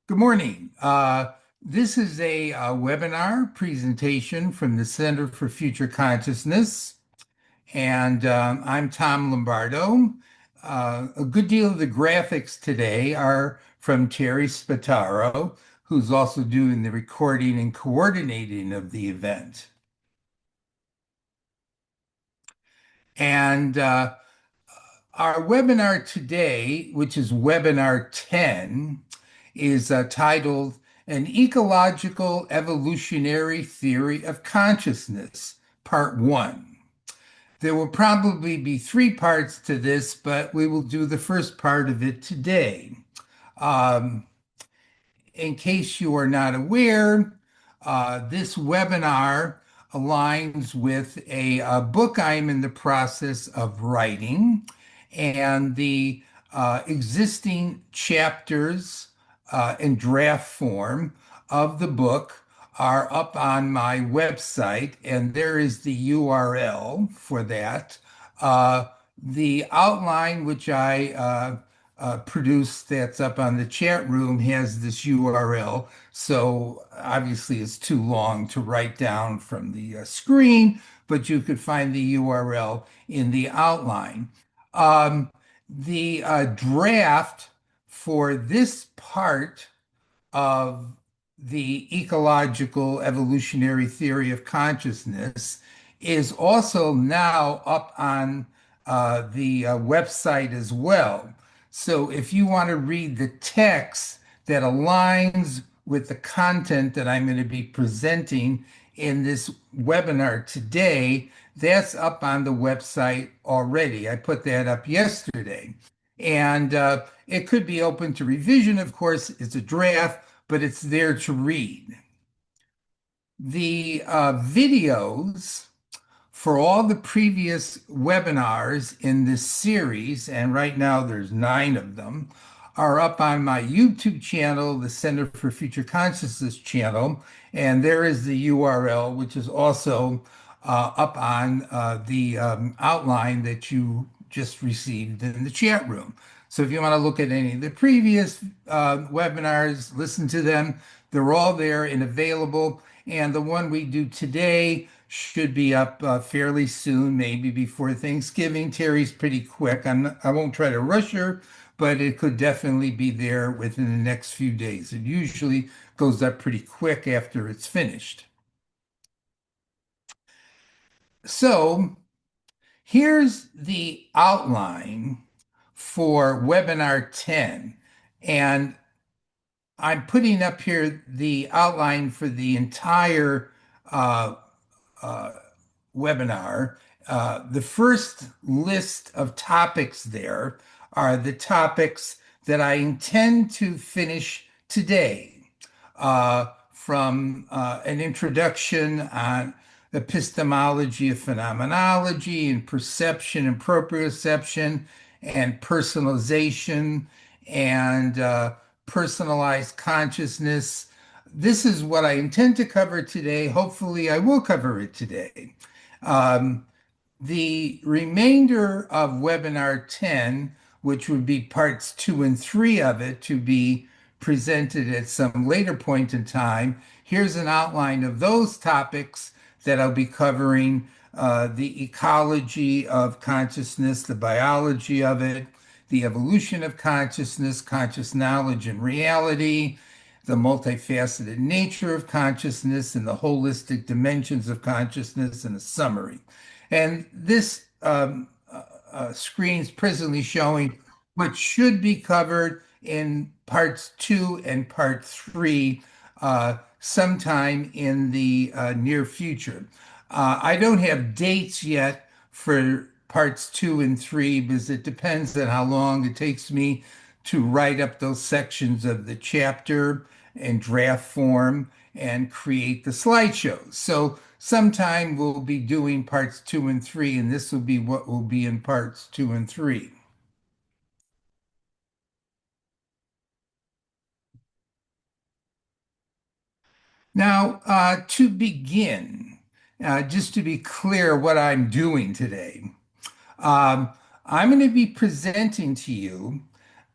Good morning. This is a webinar presentation from the Center for Future Consciousness, and I'm Tom Lombardo. A good deal of the graphics today are from Terry Spataro, who's also doing the recording and coordinating of the event. And our webinar today, which is webinar 10, is titled An Ecological Evolutionary Theory of Consciousness, Part 1. There will probably be three parts to this, but we will do the first part of it today. Um, in case you are not aware, this webinar aligns with a book I'm in the process of writing, and the existing chapters in draft form of the book are up on my website, and there is the URL for that. The outline, which I produced, that's up on the chat room, has this URL. So obviously, it's too long to write down from the screen, but you could find the URL in the outline. The draft for this part of the ecological evolutionary theory of consciousness is also now up on the website as well. So if you want to read the text that aligns with the content that I'm going to be presenting in this webinar today, that's up on the website already. I put that up yesterday. And it could be open to revision, of course. It's a draft, but it's there to read. The videos for all the previous webinars in this series, and right now there's 9 of them, are up on my YouTube channel, the Center for Future Consciousness channel, and there is the URL, which is also up on the outline that you just received in the chat room. So if you want to look at any of the previous webinars, listen to them, they're all there and available. And the one we do today should be up fairly soon, maybe before Thanksgiving. Terry's pretty quick. I won't try to rush her, but it could definitely be there within the next few days. It usually goes up pretty quick after it's finished. So here's the outline for webinar 10. And I'm putting up here the outline for the entire uh, uh, webinar. The first list of topics there are the topics that I intend to finish today, from an introduction on epistemology of phenomenology and perception and proprioception and personalization and personalized consciousness. This is what I intend to cover today. Hopefully, I will cover it today. Um, the remainder of webinar 10, which would be parts 2 and 3 of it to be presented at some later point in time, here's an outline of those topics that I'll be covering: the ecology of consciousness, the biology of it, the evolution of consciousness, conscious knowledge and reality, the multifaceted nature of consciousness, and the holistic dimensions of consciousness in a summary. And this screen is presently showing what should be covered in parts 2 and part 3 sometime in the near future. I don't have dates yet for parts 2 and 3 because it depends on how long it takes me to write up those sections of the chapter in draft form and create the slideshows. So sometime we'll be doing parts 2 and 3, and this will be what will be in parts 2 and 3. Now, to begin, just to be clear what I'm doing today, um, I'm going to be presenting to you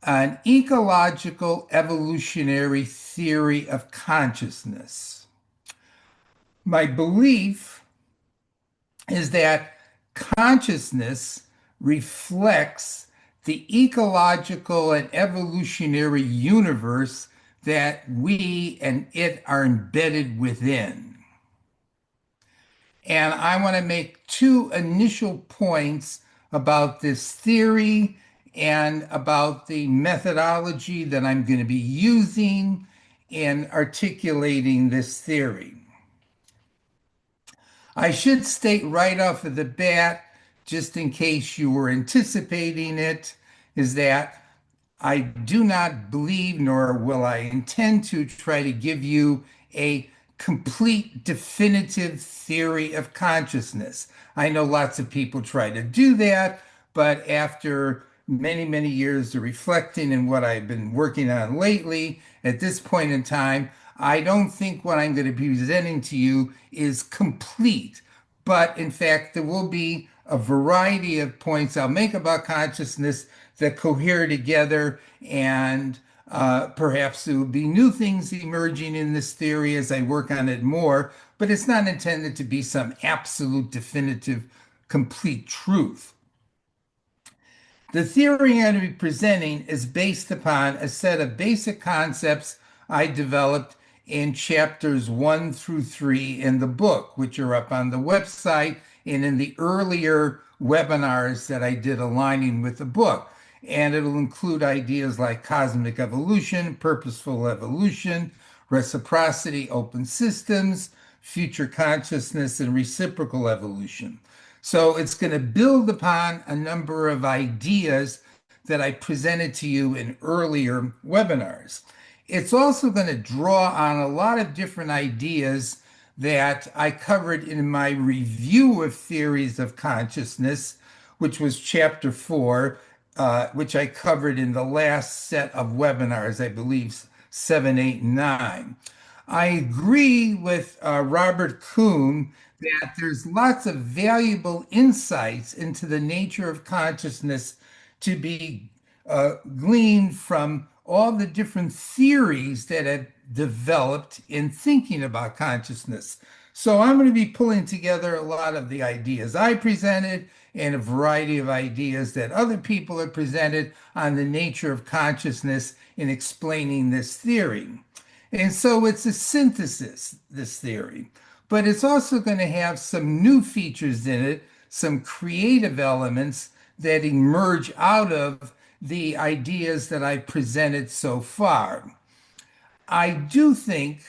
An ecological evolutionary theory of consciousness. My belief is that consciousness reflects the ecological and evolutionary universe that we and it are embedded within. And I want to make two initial points about this theory and about the methodology that I'm going to be using in articulating this theory. I should state right off of the bat, just in case you were anticipating it, is that I do not believe, nor will I intend to try to give you a complete definitive theory of consciousness. I know lots of people try to do that, but after many, many years of reflecting and what I've been working on lately, at this point in time, I don't think what I'm going to be presenting to you is complete. But in fact, there will be a variety of points I'll make about consciousness that cohere together, and perhaps there will be new things emerging in this theory as I work on it more, but it's not intended to be some absolute, definitive, complete truth. The theory I'm going to be presenting is based upon a set of basic concepts I developed in chapters 1 through 3 in the book, which are up on the website and in the earlier webinars that I did aligning with the book. And it'll include ideas like cosmic evolution, purposeful evolution, reciprocity, open systems, future consciousness, and reciprocal evolution. So it's going to build upon a number of ideas that I presented to you in earlier webinars. It's also going to draw on a lot of different ideas that I covered in my review of theories of consciousness, which was chapter 4, which I covered in the last set of webinars, I believe 7, 8, and 9. I agree with Robert Kuhn that there's lots of valuable insights into the nature of consciousness to be gleaned from all the different theories that have developed in thinking about consciousness. So I'm going to be pulling together a lot of the ideas I presented and a variety of ideas that other people have presented on the nature of consciousness in explaining this theory. And so it's a synthesis, this theory, but it's also going to have some new features in it, some creative elements that emerge out of the ideas that I've presented so far. I do think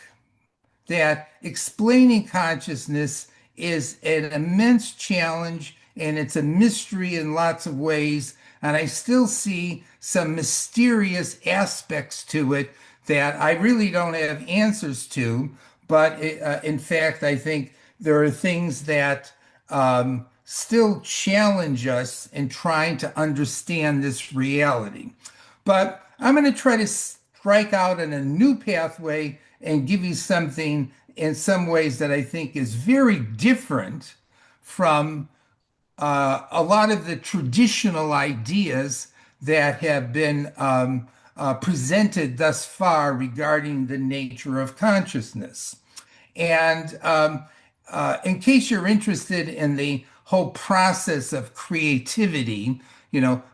that explaining consciousness is an immense challenge and it's a mystery in lots of ways. And I still see some mysterious aspects to it that I really don't have answers to. But in fact, I think there are things that still challenge us in trying to understand this reality. But I'm going to try to strike out in a new pathway and give you something in some ways that I think is very different from a lot of the traditional ideas that have been presented thus far regarding the nature of consciousness. And in case you're interested in the whole process of creativity,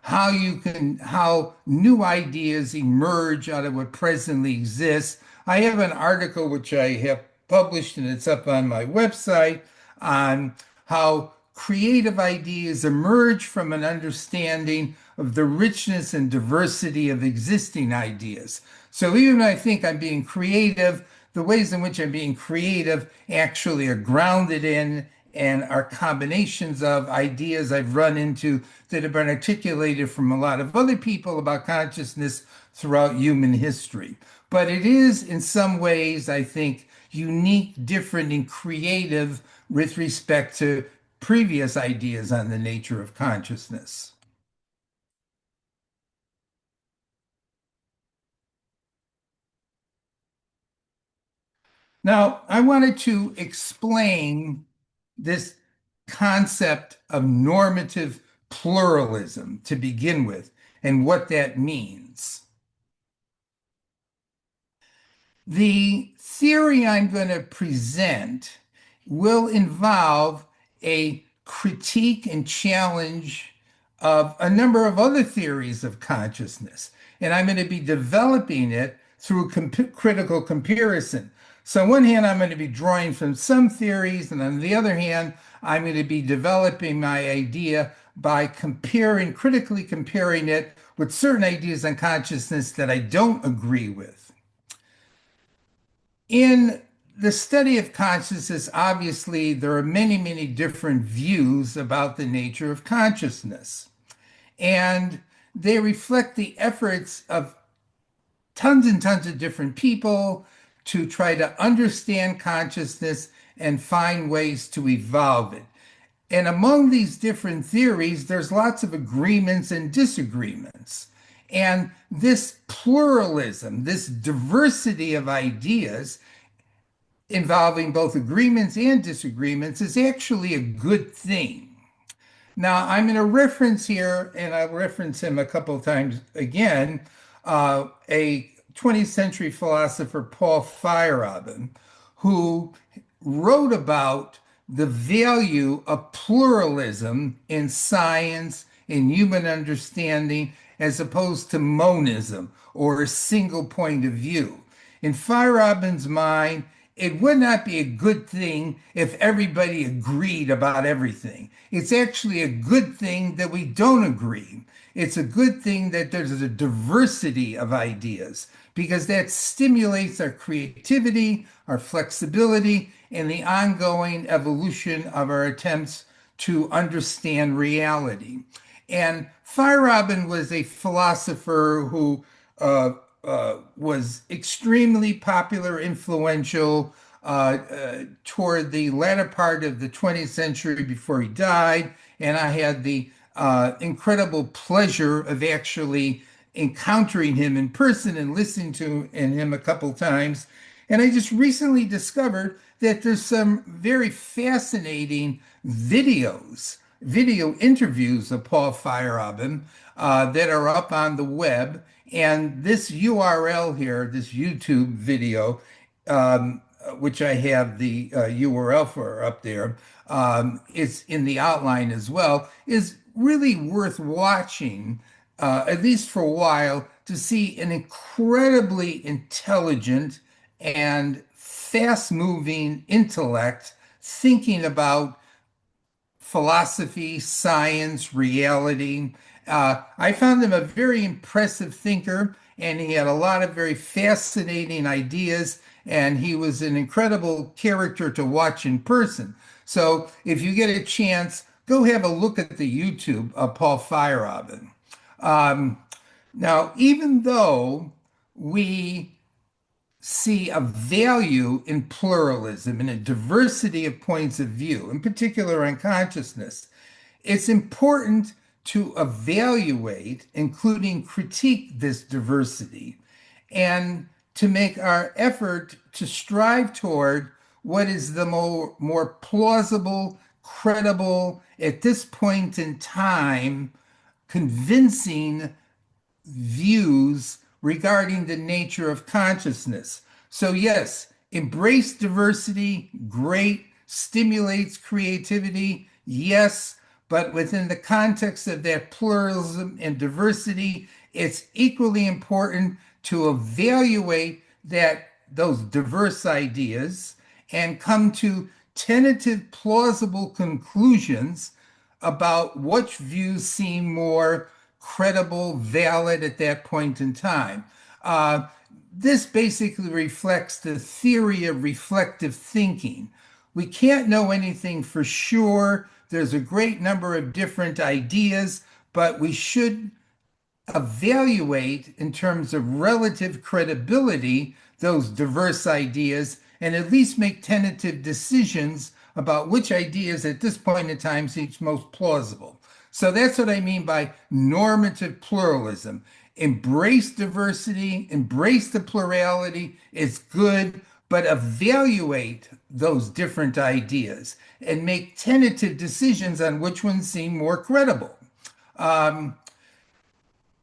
how new ideas emerge out of what presently exists. I have an article which I have published and it's up on my website on how creative ideas emerge from an understanding of the richness and diversity of existing ideas. So even though I think I'm being creative, the ways in which I'm being creative actually are grounded in and are combinations of ideas I've run into that have been articulated from a lot of other people about consciousness throughout human history. But it is, in some ways, I think, unique, different, and creative with respect to previous ideas on the nature of consciousness. Now, I wanted to explain this concept of normative pluralism to begin with, and what that means. The theory I'm going to present will involve a critique and challenge of a number of other theories of consciousness. And I'm going to be developing it through critical comparison. So, on one hand, I'm going to be drawing from some theories, and on the other hand, I'm going to be developing my idea by critically comparing it with certain ideas on consciousness that I don't agree with. In the study of consciousness, obviously, there are many, many different views about the nature of consciousness. And they reflect the efforts of tons and tons of different people to try to understand consciousness and find ways to evolve it. And among these different theories, there's lots of agreements and disagreements. And this pluralism, this diversity of ideas involving both agreements and disagreements is actually a good thing. Now, I'm going to reference here, and I'll reference him a couple of times again, a 20th century philosopher, Paul Feyerabend, who wrote about the value of pluralism in science, in human understanding, as opposed to monism or a single point of view. In Feyerabend's mind, it would not be a good thing if everybody agreed about everything. It's actually a good thing that we don't agree. It's a good thing that there's a diversity of ideas because that stimulates our creativity, our flexibility, and the ongoing evolution of our attempts to understand reality. And Feyerabend was a philosopher who was extremely popular, influential toward the latter part of the 20th century before he died. And I had the incredible pleasure of actually encountering him in person and listening to him a couple times. And I just recently discovered that there's some very fascinating video interviews of Paul Feyerabend that are up on the web. And this URL here, this YouTube video, which I have the URL for up there, it's in the outline as well, is really worth watching, at least for a while, to see an incredibly intelligent and fast moving intellect thinking about philosophy, science, reality. I found him a very impressive thinker, and he had a lot of very fascinating ideas, and he was an incredible character to watch in person. So if you get a chance, go have a look at the YouTube of Paul Feyerabend. Now, even though we see a value in pluralism and a diversity of points of view, in particular on consciousness, it's important to evaluate, including critique this diversity, and to make our effort to strive toward what is the more plausible, credible, at this point in time, convincing views regarding the nature of consciousness. So, yes, embrace diversity, great, stimulates creativity, yes, but within the context of that pluralism and diversity, it's equally important to evaluate those diverse ideas and come to tentative, plausible conclusions about which views seem more credible, valid at that point in time. This basically reflects the theory of reflective thinking. We can't know anything for sure. There's a great number of different ideas, but we should evaluate in terms of relative credibility those diverse ideas and at least make tentative decisions about which ideas at this point in time seems most plausible. So that's what I mean by normative pluralism. Embrace diversity, embrace the plurality, it's good, but evaluate those different ideas and make tentative decisions on which ones seem more credible.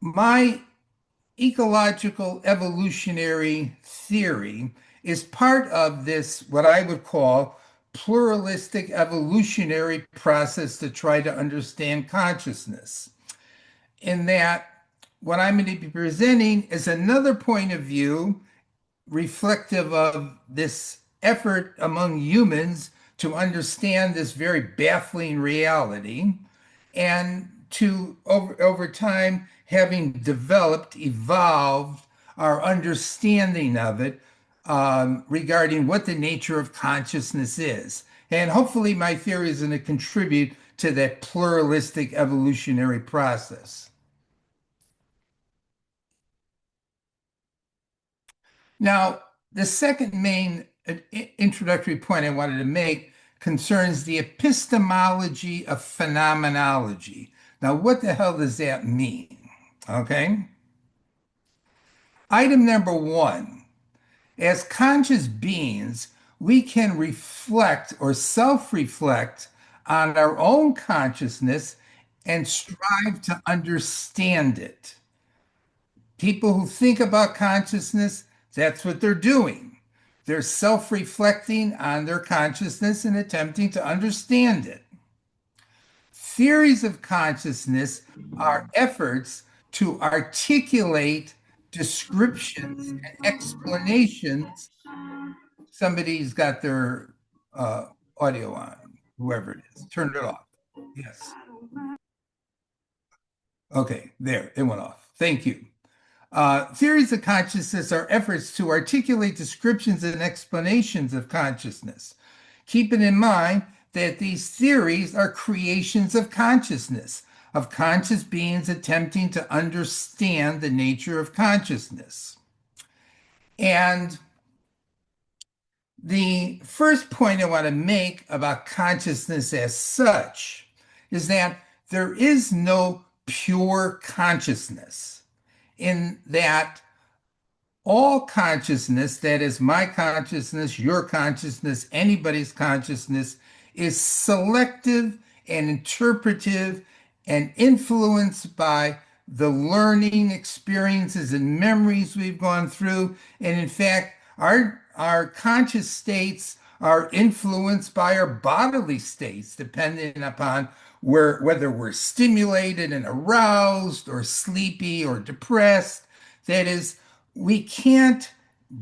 My ecological evolutionary theory is part of this, what I would call pluralistic evolutionary process to try to understand consciousness. In that, what I'm going to be presenting is another point of view reflective of this effort among humans to understand this very baffling reality and to over time having developed evolved our understanding of it regarding what the nature of consciousness is, and hopefully my theory is going to contribute to that pluralistic evolutionary process. Now, the second main introductory point I wanted to make concerns the epistemology of phenomenology. Now, what the hell does that mean? Okay. Item number one, as conscious beings, we can reflect or self reflect on our own consciousness and strive to understand it. People who think about consciousness, that's what they're doing. They're self reflecting on their consciousness and attempting to understand it. Theories of consciousness are efforts to articulate descriptions and explanations. Somebody's got their uh, audio on, whoever it is. Turn it off. Yes. Okay, there, it went off. Thank you. Theories of consciousness are efforts to articulate descriptions and explanations of consciousness. Keeping in mind that these theories are creations of consciousness, of conscious beings attempting to understand the nature of consciousness. And the first point I want to make about consciousness as such is that there is no pure consciousness, in that all consciousness, that is my consciousness, your consciousness, anybody's consciousness, is selective and interpretive and influenced by the learning experiences and memories we've gone through. And in fact, our conscious states are influenced by our bodily states, depending upon whether we're stimulated and aroused or sleepy or depressed. That is, we can't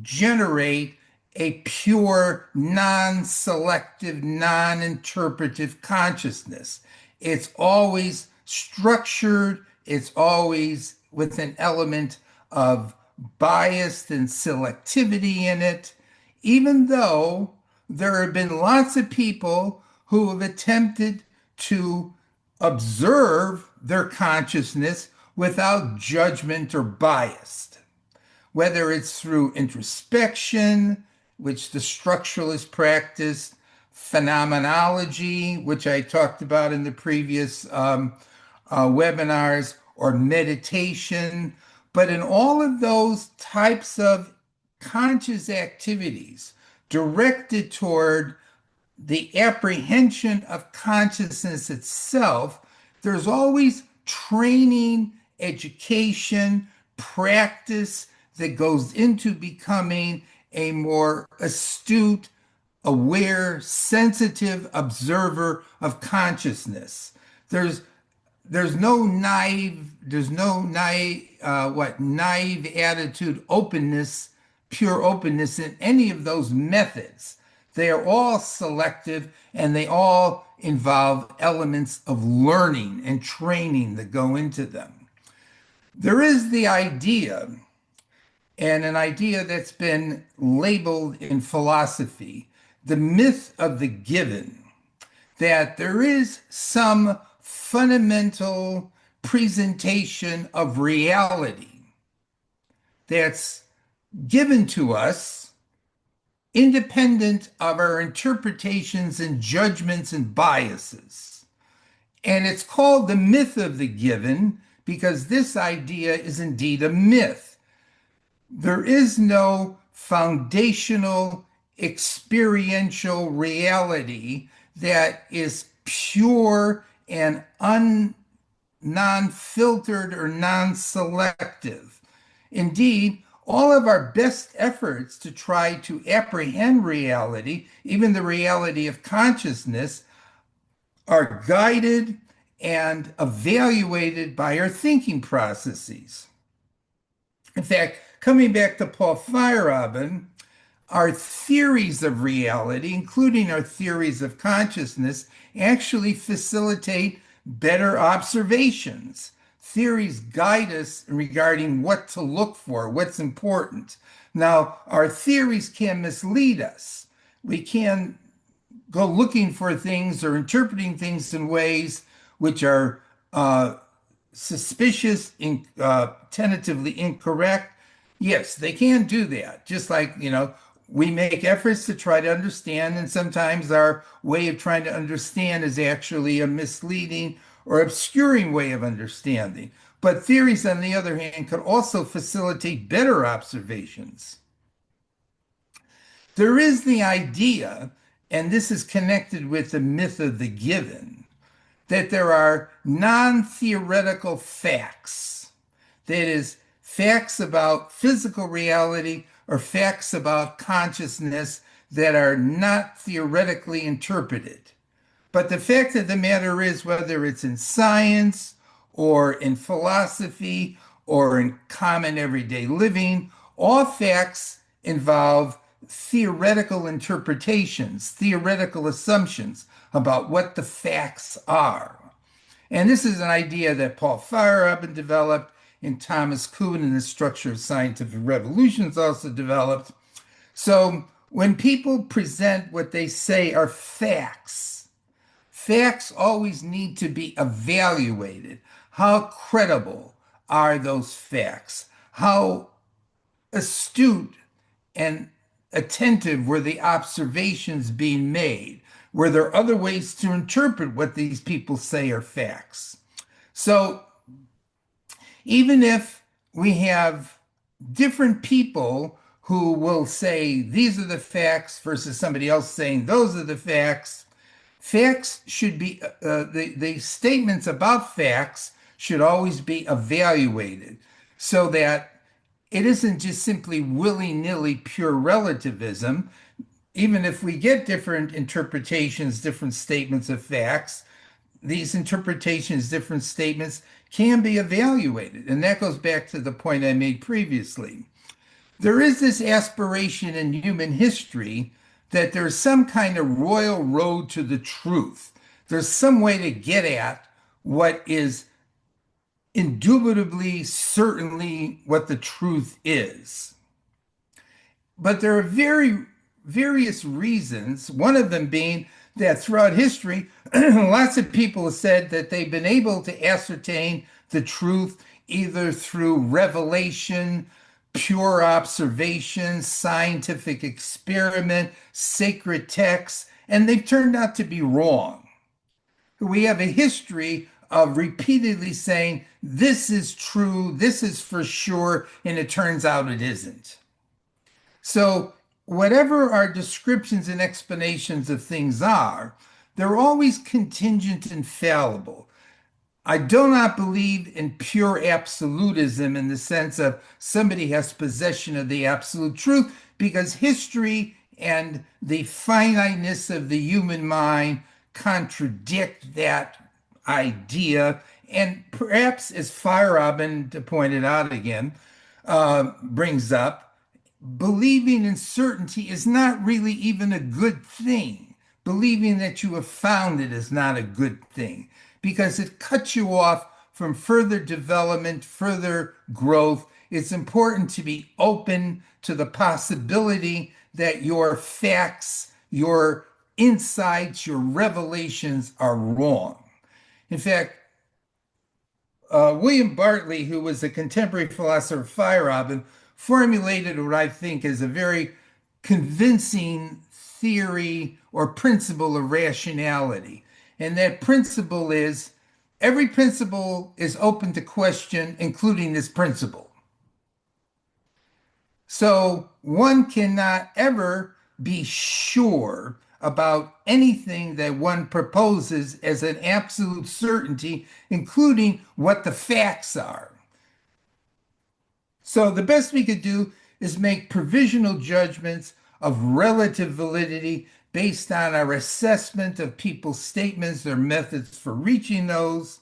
generate a pure, non selective, non interpretive consciousness. It's always structured, it's always with an element of bias and selectivity in it, even though there have been lots of people who have attempted to observe their consciousness without judgment or bias, whether it's through introspection, which the structuralists practice, phenomenology, which I talked about in the previous webinars, or meditation. But in all of those types of conscious activities directed toward the apprehension of consciousness itself, there's always training, education, practice that goes into becoming a more astute, aware, sensitive observer of consciousness. There's there's no naive naive attitude, openness, pure openness in any of those methods. They are all selective and they all involve elements of learning and training that go into them. There is the idea, and an idea that's been labeled in philosophy, the myth of the given, that there is some fundamental presentation of reality that's given to us independent of our interpretations and judgments and biases. And it's called the myth of the given because this idea is indeed a myth. There is no foundational experiential reality that is pure and non-filtered or non-selective. Indeed, all of our best efforts to try to apprehend reality, even the reality of consciousness, are guided and evaluated by our thinking processes. In fact, coming back to Paul Feyerabend, our theories of reality, including our theories of consciousness, actually facilitate better observations. Theories guide us regarding what to look for, what's important. Now, our theories can mislead us. We can go looking for things or interpreting things in ways which are suspicious, tentatively incorrect. Yes, they can do that. Just like, we make efforts to try to understand, and sometimes our way of trying to understand is actually a misleading or obscuring way of understanding. But theories, on the other hand, could also facilitate better observations. There is the idea, and this is connected with the myth of the given, that there are non-theoretical facts. That is, facts about physical reality or facts about consciousness that are not theoretically interpreted. But the fact of the matter is, whether it's in science or in philosophy or in common everyday living, all facts involve theoretical interpretations, theoretical assumptions about what the facts are. And this is an idea that Paul Feyerabend developed, and Thomas Kuhn in the Structure of Scientific Revolutions also developed. So when people present what they say are facts, facts always need to be evaluated. How credible are those facts? How astute and attentive were the observations being made? Were there other ways to interpret what these people say are facts? So even if we have different people who will say these are the facts versus somebody else saying those are the facts, facts should be, the statements about facts should always be evaluated so that it isn't just simply willy-nilly pure relativism. Even if we get different interpretations, different statements of facts, these interpretations, different statements can be evaluated. And that goes back to the point I made previously. There is this aspiration in human history that there's some kind of royal road to the truth. There's some way to get at what is indubitably, certainly what the truth is. But there are various reasons, one of them being that throughout history, lots of people have said that they've been able to ascertain the truth either through revelation, pure observation, scientific experiment, sacred texts, and they've turned out to be wrong. We have a history of repeatedly saying, this is true, this is for sure, and it turns out it isn't. So, whatever our descriptions and explanations of things are, they're always contingent and fallible. I do not believe in pure absolutism in the sense of somebody has possession of the absolute truth, because history and the finiteness of the human mind contradict that idea. And perhaps, as Feyerabend pointed out again, brings up, believing in certainty is not really even a good thing. Believing that you have found it is not a good thing because it cuts you off from further development, further growth. It's important to be open to the possibility that your facts, your insights, your revelations are wrong. In fact, William Bartley, who was a contemporary philosopher of Feyerabend, formulated what I think is a very convincing theory or principle of rationality. And that principle is every principle is open to question, including this principle. So one cannot ever be sure about anything that one proposes as an absolute certainty, including what the facts are. So the best we could do is make provisional judgments of relative validity based on our assessment of people's statements or methods for reaching those.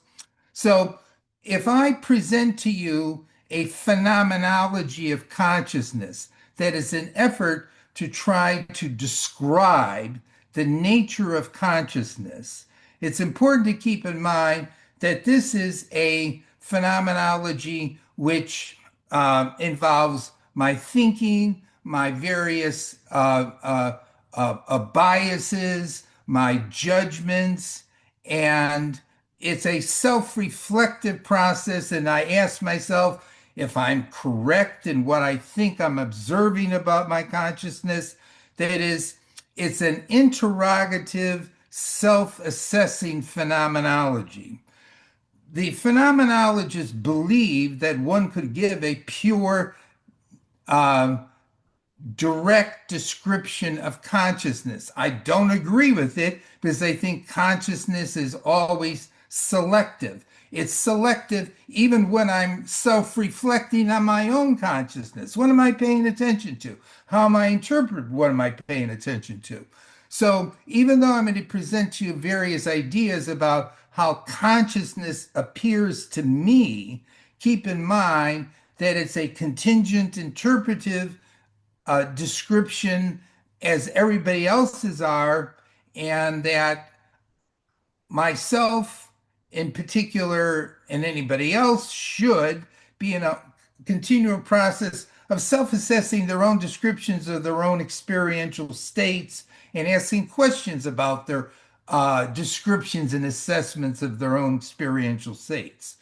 So, if I present to you a phenomenology of consciousness that is an effort to try to describe the nature of consciousness, it's important to keep in mind that this is a phenomenology which involves my thinking, my various biases, my judgments, and it's a self-reflective process. And I ask myself if I'm correct in what I think I'm observing about my consciousness. That is, it's an interrogative, self-assessing phenomenology. The phenomenologists believe that one could give a pure direct description of consciousness. I don't agree with it because I think consciousness is always selective. It's selective even when I'm self reflecting on my own consciousness. What am I paying attention to? How am I interpreting? What am I paying attention to? So, even though I'm going to present to you various ideas about how consciousness appears to me, keep in mind that it's a contingent interpretive description as everybody else's are, and that myself in particular and anybody else should be in a continual process of self-assessing their own descriptions of their own experiential states and asking questions about their descriptions and assessments of their own experiential states.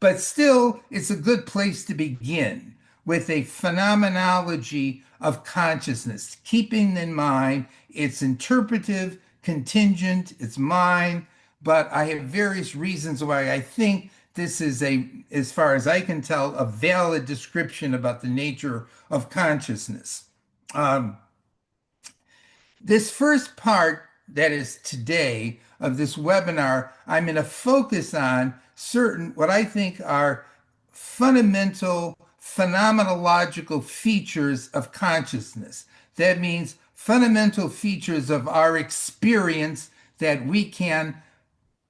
But still, it's a good place to begin with a phenomenology of consciousness, keeping in mind it's interpretive, contingent, it's mine, but I have various reasons why I think this is a, as far as I can tell, a valid description about the nature of consciousness. Um, this first part, that is today, of this webinar, I'm going to focus on certain, what I think are fundamental phenomenological features of consciousness. That means fundamental features of our experience that we can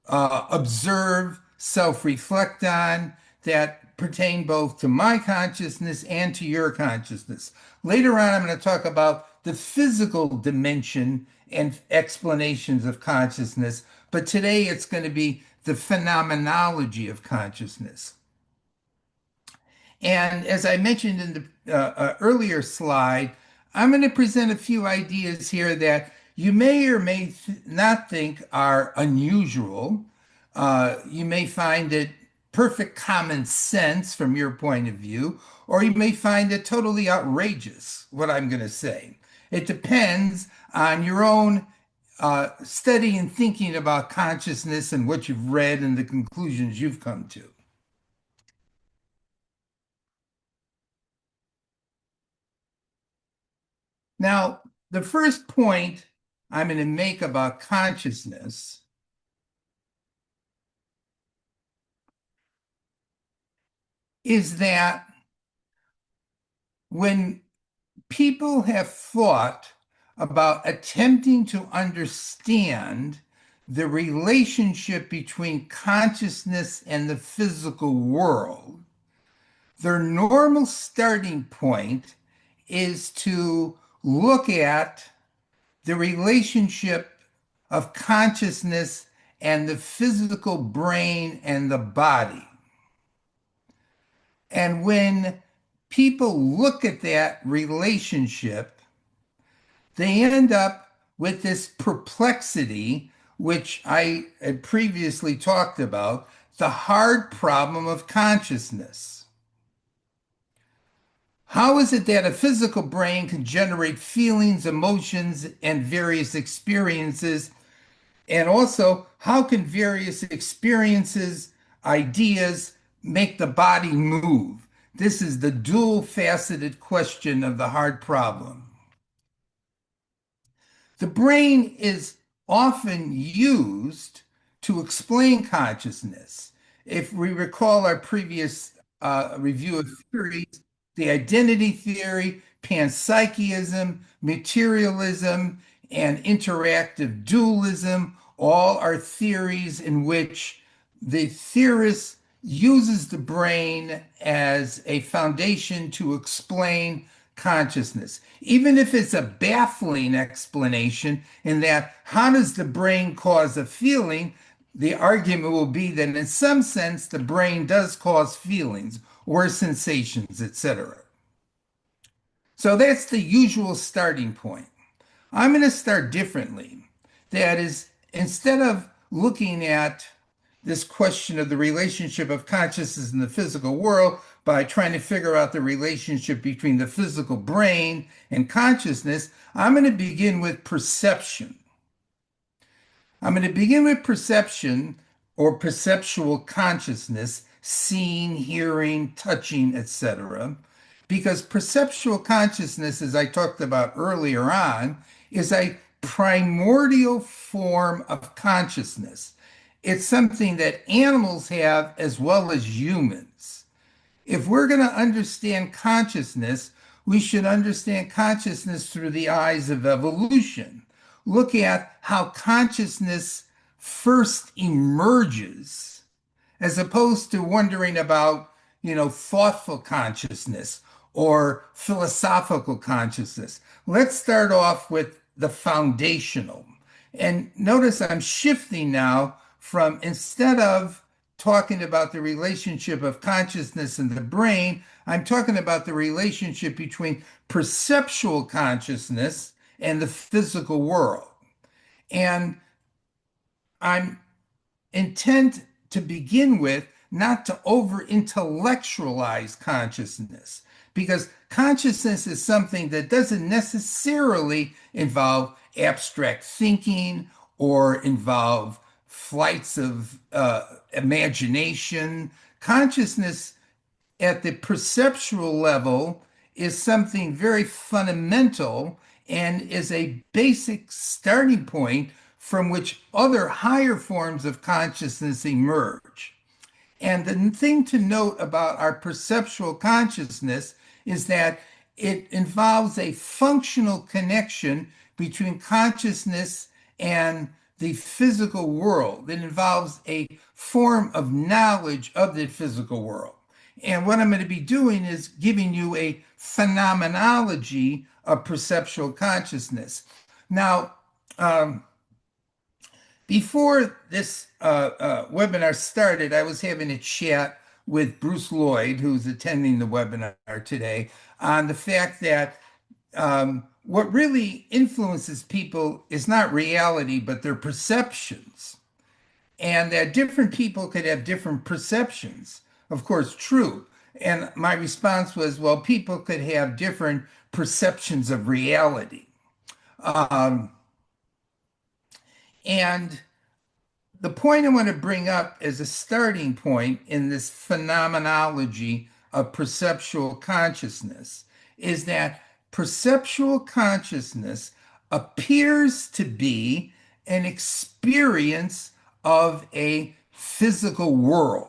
observe, self reflect on, that pertain both to my consciousness and to your consciousness. Later on, I'm going to talk about the physical dimension and explanations of consciousness, but today it's going to be the phenomenology of consciousness. And as I mentioned in the earlier slide, I'm going to present a few ideas here that you may or may not think are unusual. You may find it perfect common sense from your point of view, or you may find it totally outrageous, what I'm going to say. It depends on your own study and thinking about consciousness and what you've read and the conclusions you've come to. Now, the first point I'm going to make about consciousness is that when people have thought about attempting to understand the relationship between consciousness and the physical world, their normal starting point is to look at the relationship of consciousness and the physical brain and the body. And when people look at that relationship, they end up with this perplexity, which I had previously talked about, the hard problem of consciousness. How is it that a physical brain can generate feelings, emotions, and various experiences? And also, how can various experiences, ideas make the body move? This is the dual faceted question of the hard problem. The brain is often used to explain consciousness. If we recall our previous review of theories, the identity theory, panpsychism, materialism, and interactive dualism, all are theories in which the theorist uses the brain as a foundation to explain consciousness, even if it's a baffling explanation, in that how does the brain cause a feeling? The argument will be that in some sense the brain does cause feelings or sensations, etc. So that's the usual starting point. I'm going to start differently. That is, instead of looking at this question of the relationship of consciousness in the physical world by trying to figure out the relationship between the physical brain and consciousness, I'm going to begin with perception. I'm going to begin with perception or perceptual consciousness, seeing, hearing, touching, etc. Because perceptual consciousness, as I talked about earlier on, is a primordial form of consciousness. It's something that animals have as well as humans. If we're going to understand consciousness, we should understand consciousness through the eyes of evolution. Look at how consciousness first emerges, as opposed to wondering about, thoughtful consciousness or philosophical consciousness. Let's start off with the foundational. And notice I'm shifting now from, instead of talking about the relationship of consciousness and the brain, I'm talking about the relationship between perceptual consciousness and the physical world. And I'm intent to begin with not to over intellectualize consciousness, because consciousness is something that doesn't necessarily involve abstract thinking or involve flights of imagination. Consciousness at the perceptual level is something very fundamental and is a basic starting point from which other higher forms of consciousness emerge. And the thing to note about our perceptual consciousness is that it involves a functional connection between consciousness and the physical world. It involves a form of knowledge of the physical world. And what I'm going to be doing is giving you a phenomenology of perceptual consciousness. Now, before this webinar started, I was having a chat with Bruce Lloyd, who's attending the webinar today, on the fact that what really influences people is not reality, but their perceptions. And that different people could have different perceptions. Of course, true. And my response was, well, people could have different perceptions of reality. And the point I want to bring up as a starting point in this phenomenology of perceptual consciousness is that perceptual consciousness appears to be an experience of a physical world.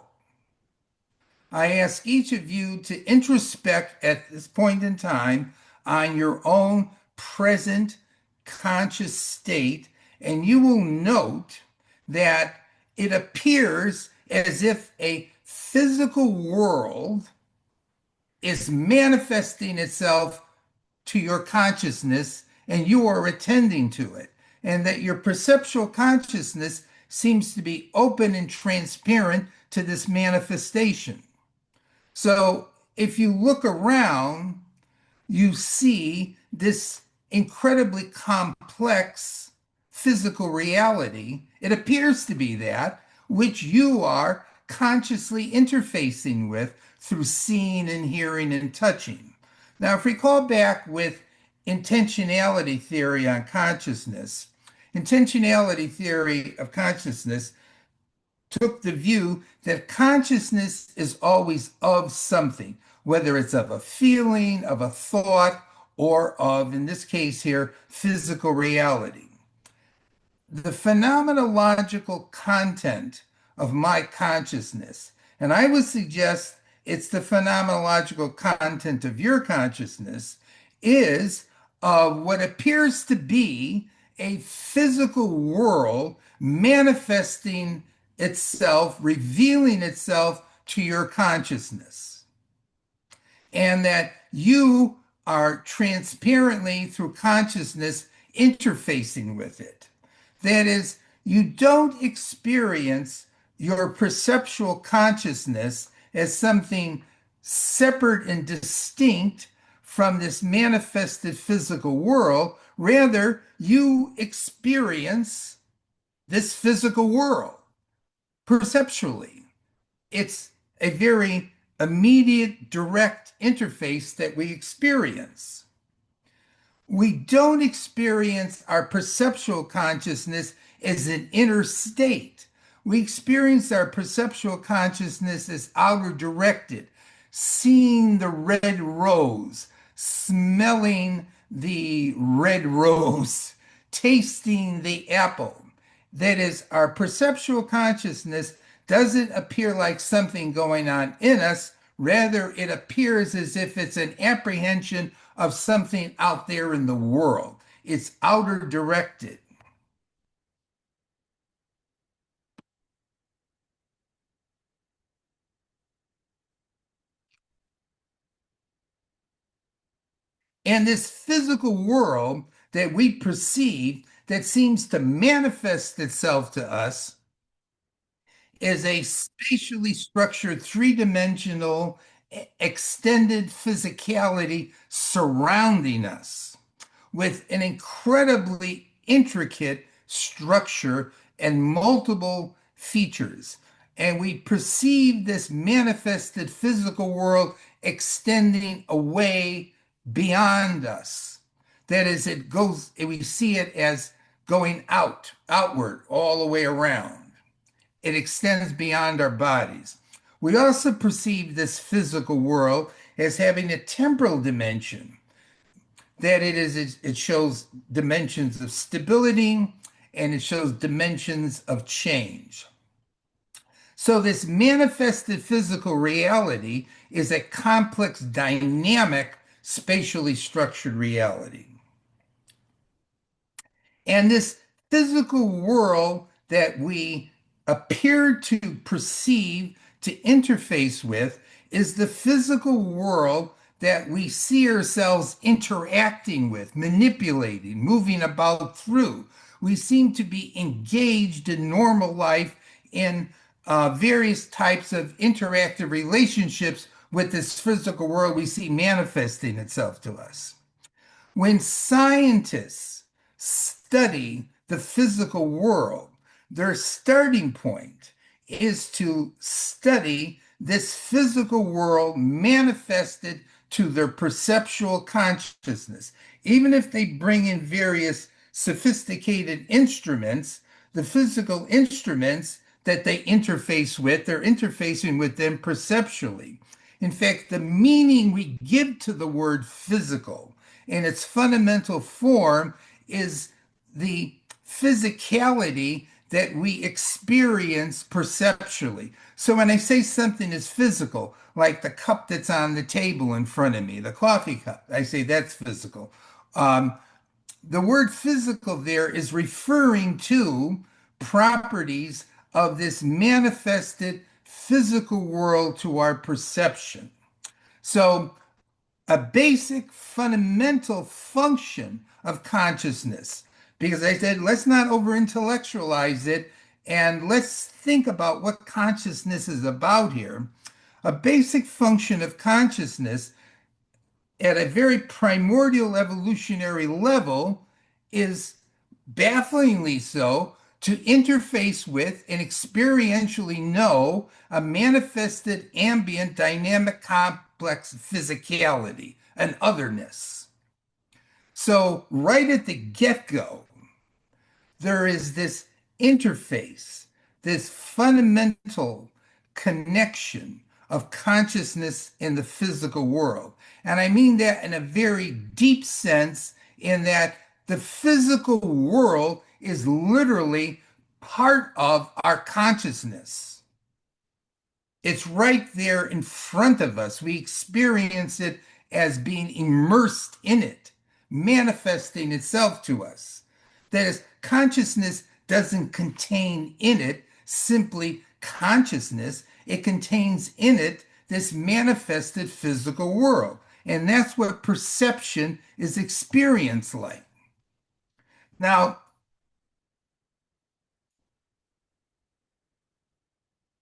I ask each of you to introspect at this point in time on your own present conscious state, and you will note that it appears as if a physical world is manifesting itself to your consciousness and you are attending to it, and that your perceptual consciousness seems to be open and transparent to this manifestation. So if you look around, you see this incredibly complex physical reality. It appears to be that, which you are consciously interfacing with through seeing and hearing and touching. Now, if we call back with intentionality theory on consciousness, intentionality theory of consciousness took the view that consciousness is always of something, whether it's of a feeling, of a thought, or of, in this case here, physical reality. the phenomenological content of my consciousness, and I would suggest it's the phenomenological content of your consciousness, is what appears to be a physical world manifesting itself, revealing itself to your consciousness, and that you are transparently through consciousness interfacing with it. That is, you don't experience your perceptual consciousness as something separate and distinct from this manifested physical world. Rather, you experience this physical world perceptually. It's a very immediate, direct interface that we experience. We don't experience our perceptual consciousness as an inner state. We experience our perceptual consciousness as outer directed, seeing the red rose, smelling the red rose, tasting the apple. That is, our perceptual consciousness doesn't appear like something going on in us. Rather, it appears as if it's an apprehension of something out there in the world. It's outer directed. And this physical world that we perceive that seems to manifest itself to us is a spatially structured, three-dimensional, extended physicality surrounding us with an incredibly intricate structure and multiple features. And we perceive this manifested physical world extending away beyond us. That is, it goes, we see it as going outward, all the way around. It extends beyond our bodies. We also perceive this physical world as having a temporal dimension, that it shows dimensions of stability and it shows dimensions of change. So this manifested physical reality is a complex, dynamic, spatially structured reality. And this physical world that we appear to perceive, to interface with, is the physical world that we see ourselves interacting with, manipulating, moving about through. We seem to be engaged in normal life in various types of interactive relationships with this physical world we see manifesting itself to us. When scientists study the physical world, their starting point is to study this physical world manifested to their perceptual consciousness. Even if they bring in various sophisticated instruments, the physical instruments that they interface with, they're interfacing with them perceptually. In fact, the meaning we give to the word physical in its fundamental form is the physicality that we experience perceptually. So when I say something is physical, like the cup that's on the table in front of me, the coffee cup, I say that's physical. Um, the word physical there is referring to properties of this manifested physical world to our perception. So a basic fundamental function of consciousness, because I said let's not over intellectualize it and let's think about what consciousness is about here. A basic function of consciousness at a very primordial evolutionary level is bafflingly so to interface with and experientially know a manifested ambient dynamic complex physicality, an otherness. So, right at the get go, there is this interface, this fundamental connection of consciousness in the physical world. And I mean that in a very deep sense, in that the physical world is literally part of our consciousness. It's right there in front of us. We experience it as being immersed in it, manifesting itself to us. That is, consciousness doesn't contain in it simply consciousness, it contains in it this manifested physical world. And that's what perception is experienced like. Now,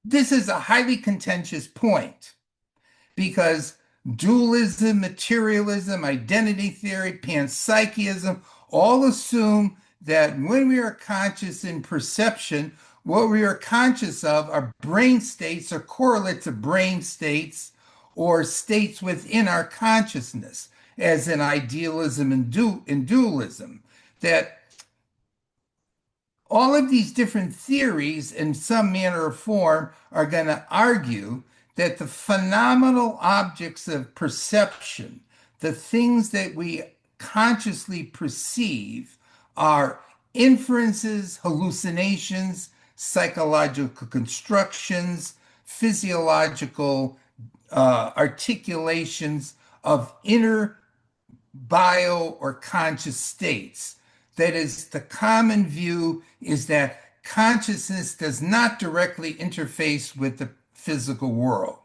this is a highly contentious point because dualism, materialism, identity theory, panpsychism all assume that when we are conscious in perception, what we are conscious of are brain states or correlate to brain states or states within our consciousness, as in idealism and dualism. That all of these different theories, in some manner or form, are going to argue that the phenomenal objects of perception, the things that we consciously perceive, are inferences, hallucinations, psychological constructions, physiological articulations of inner bio or conscious states. That is, the common view is that consciousness does not directly interface with the physical world.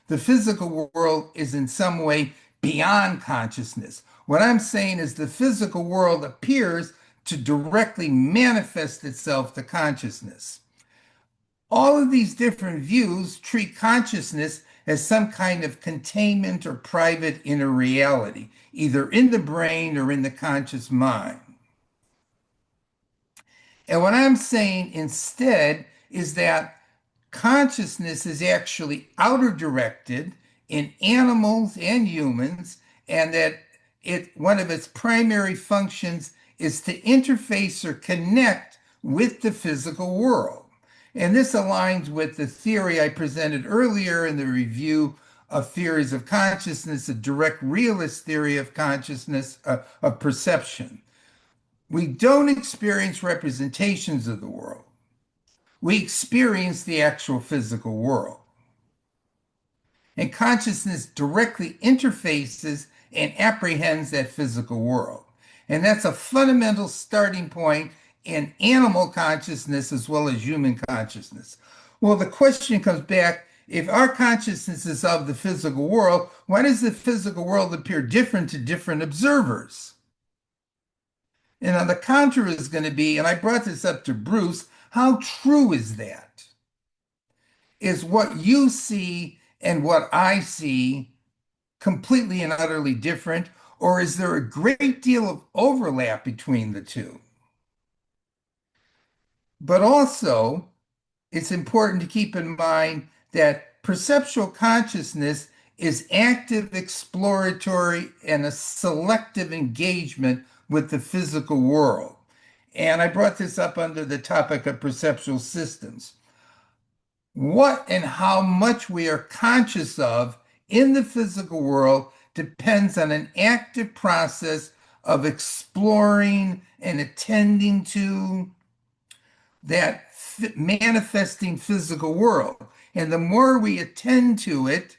The physical world is in some way beyond consciousness. What I'm saying is the physical world appears to directly manifest itself to consciousness. All of these different views treat consciousness as some kind of containment or private inner reality, either in the brain or in the conscious mind. And what I'm saying instead is that consciousness is actually outer directed in animals and humans, and that one of its primary functions is to interface or connect with the physical world. And this aligns with the theory I presented earlier in the review of theories of consciousness, a direct realist theory of consciousness, of perception. We don't experience representations of the world. We experience the actual physical world. And consciousness directly interfaces and apprehends that physical world. And that's a fundamental starting point in animal consciousness as well as human consciousness. Well, the question comes back, if our consciousness is of the physical world, why does the physical world appear different to different observers? And on the counter is going to be, and I brought this up to Bruce, how true is that? Is what you see and what I see completely and utterly different, or is there a great deal of overlap between the two? But also, it's important to keep in mind that perceptual consciousness is active, exploratory, and a selective engagement with the physical world. And I brought this up under the topic of perceptual systems. What and how much we are conscious of in the physical world depends on an active process of exploring and attending to that manifesting physical world. And the more we attend to it,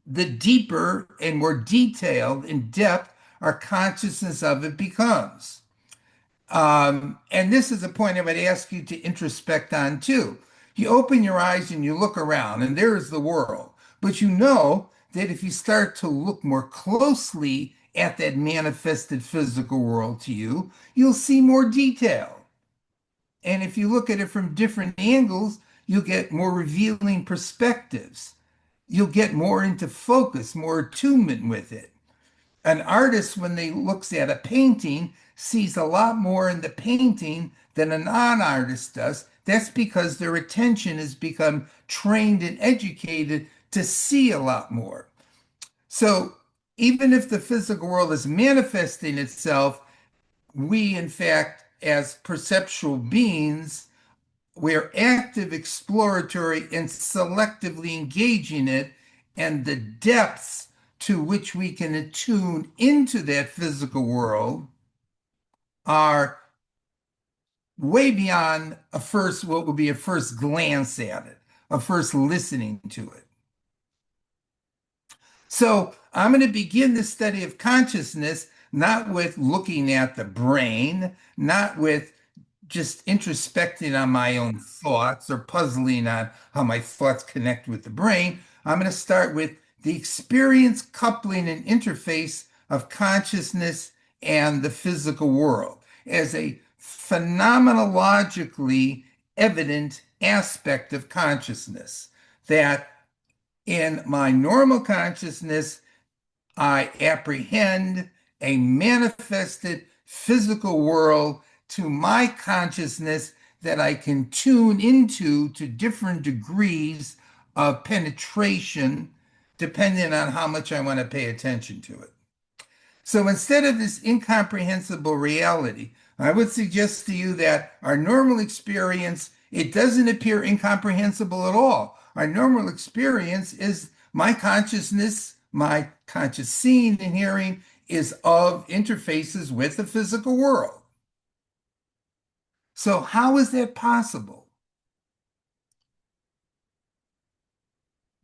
the deeper and more detailed in depth our consciousness of it becomes. And this is a point I would ask you to introspect on too. You open your eyes and you look around, and there is the world. But you know that if you start to look more closely at that manifested physical world to you, you'll see more detail. And if you look at it from different angles, you'll get more revealing perspectives. You'll get more into focus, more attunement with it. An artist, when they looks at a painting, sees a lot more in the painting than a non-artist does. That's because their attention has become trained and educated to see a lot more. So even if the physical world is manifesting itself, we, in fact, as perceptual beings, we're active, exploratory, and selectively engaging it, and the depths to which we can attune into that physical world are way beyond a first, what would be a first glance at it, a first listening to it. So I'm going to begin the study of consciousness not with looking at the brain, not with just introspecting on my own thoughts or puzzling on how my thoughts connect with the brain. I'm going to start with the experience, coupling, and interface of consciousness and the physical world as a phenomenologically evident aspect of consciousness. That in my normal consciousness, I apprehend a manifested physical world to my consciousness that I can tune into to different degrees of penetration, depending on how much I want to pay attention to it. So instead of this incomprehensible reality, I would suggest to you that our normal experience, it doesn't appear incomprehensible at all. Our normal experience is my consciousness, my conscious seeing and hearing is of interfaces with the physical world. So how is that possible?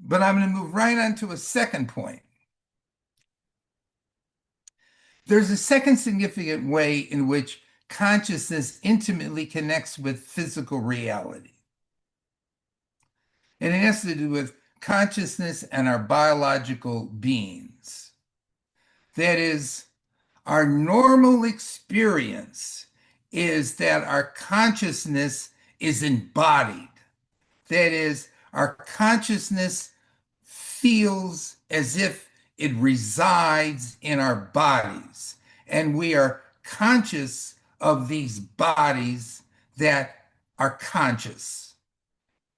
But I'm going to move right on to a second point. There's a second significant way in which consciousness intimately connects with physical reality. And it has to do with consciousness and our biological beings. That is, our normal experience is that our consciousness is embodied. That is, our consciousness feels as if it resides in our bodies, and we are conscious of these bodies that are conscious.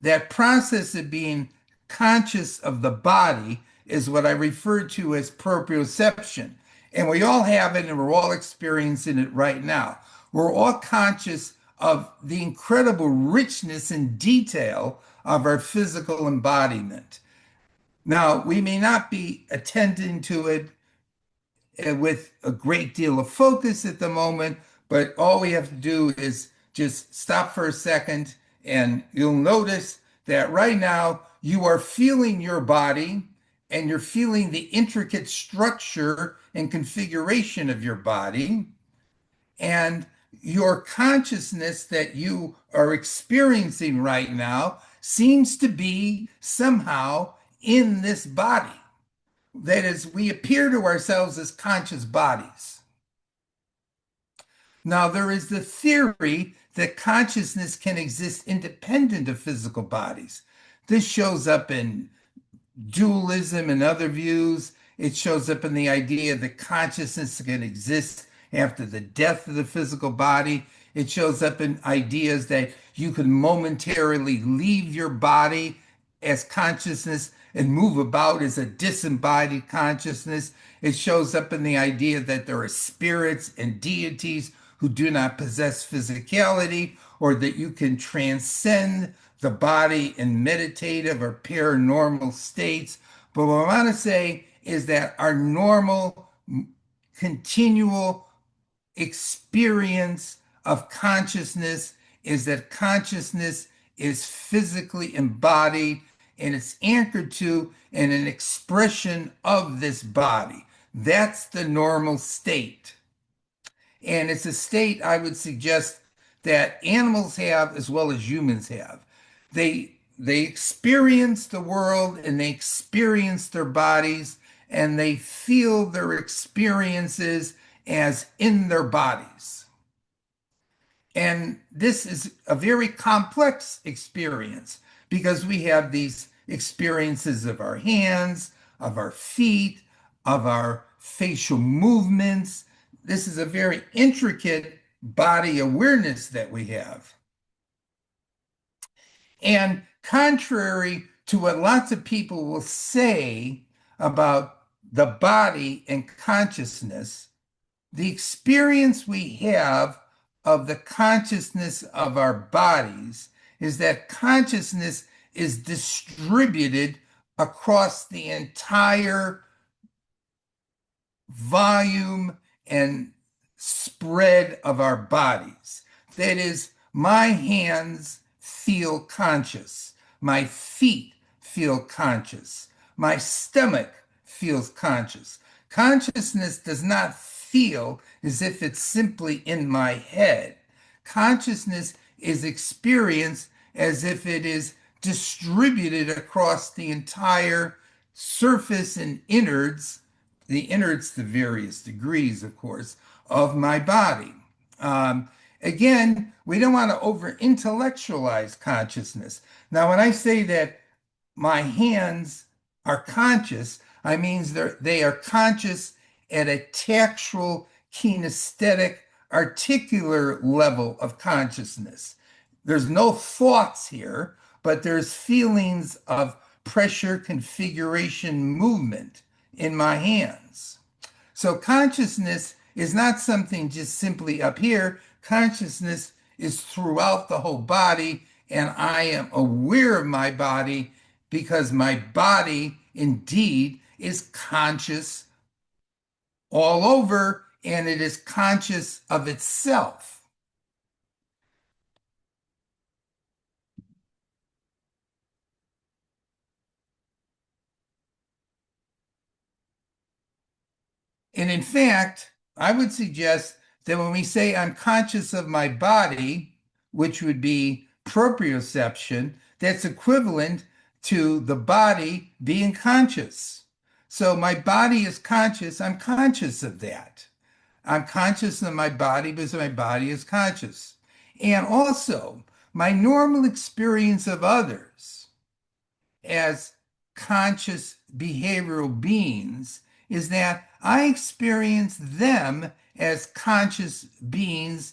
That process of being conscious of the body is what I refer to as proprioception. And we all have it, and we're all experiencing it right now. We're all conscious of the incredible richness and detail of our physical embodiment. Now, we may not be attending to it with a great deal of focus at the moment, but all we have to do is just stop for a second, and you'll notice that right now you are feeling your body and you're feeling the intricate structure and configuration of your body. And your consciousness that you are experiencing right now seems to be somehow in this body. That is, we appear to ourselves as conscious bodies. Now, there is the theory that consciousness can exist independent of physical bodies. This shows up in dualism and other views. It shows up in the idea that consciousness can exist after the death of the physical body. It shows up in ideas that you can momentarily leave your body as consciousness and move about as a disembodied consciousness. It shows up in the idea that there are spirits and deities who do not possess physicality, or that you can transcend the body in meditative or paranormal states. But what I want to say is that our normal, continual experience of consciousness is that consciousness is physically embodied and it's anchored to and an expression of this body. That's the normal state. And it's a state I would suggest that animals have as well as humans have. They experience the world and they experience their bodies and they feel their experiences as in their bodies. And this is a very complex experience because we have these experiences of our hands, of our feet, of our facial movements. This is a very intricate body awareness that we have. And contrary to what lots of people will say about the body and consciousness, the experience we have of the consciousness of our bodies is that consciousness is distributed across the entire volume and spread of our bodies. That is, My hands feel conscious. My feet feel conscious. My stomach feels conscious. Consciousness does not feel as if it's simply in my head. Consciousness is experienced as if it is distributed across the entire surface and innards to various degrees, of course, of my body. Um, Again, we don't want to over intellectualize consciousness. Now, when I say that my hands are conscious, I mean they are conscious at a tactual, kinesthetic, articular level of consciousness. There's no thoughts here, but there's feelings of pressure, configuration, movement in my hands. So consciousness is not something just simply up here. Consciousness is throughout the whole body, and I am aware of my body because my body indeed is conscious all over, and it is conscious of itself. And in fact, I would suggest that when we say I'm conscious of my body, which would be proprioception, that's equivalent to the body being conscious. So my body is conscious. I'm conscious of that. I'm conscious of my body because my body is conscious. And also, my normal experience of others as conscious behavioral beings is that I experience them as conscious beings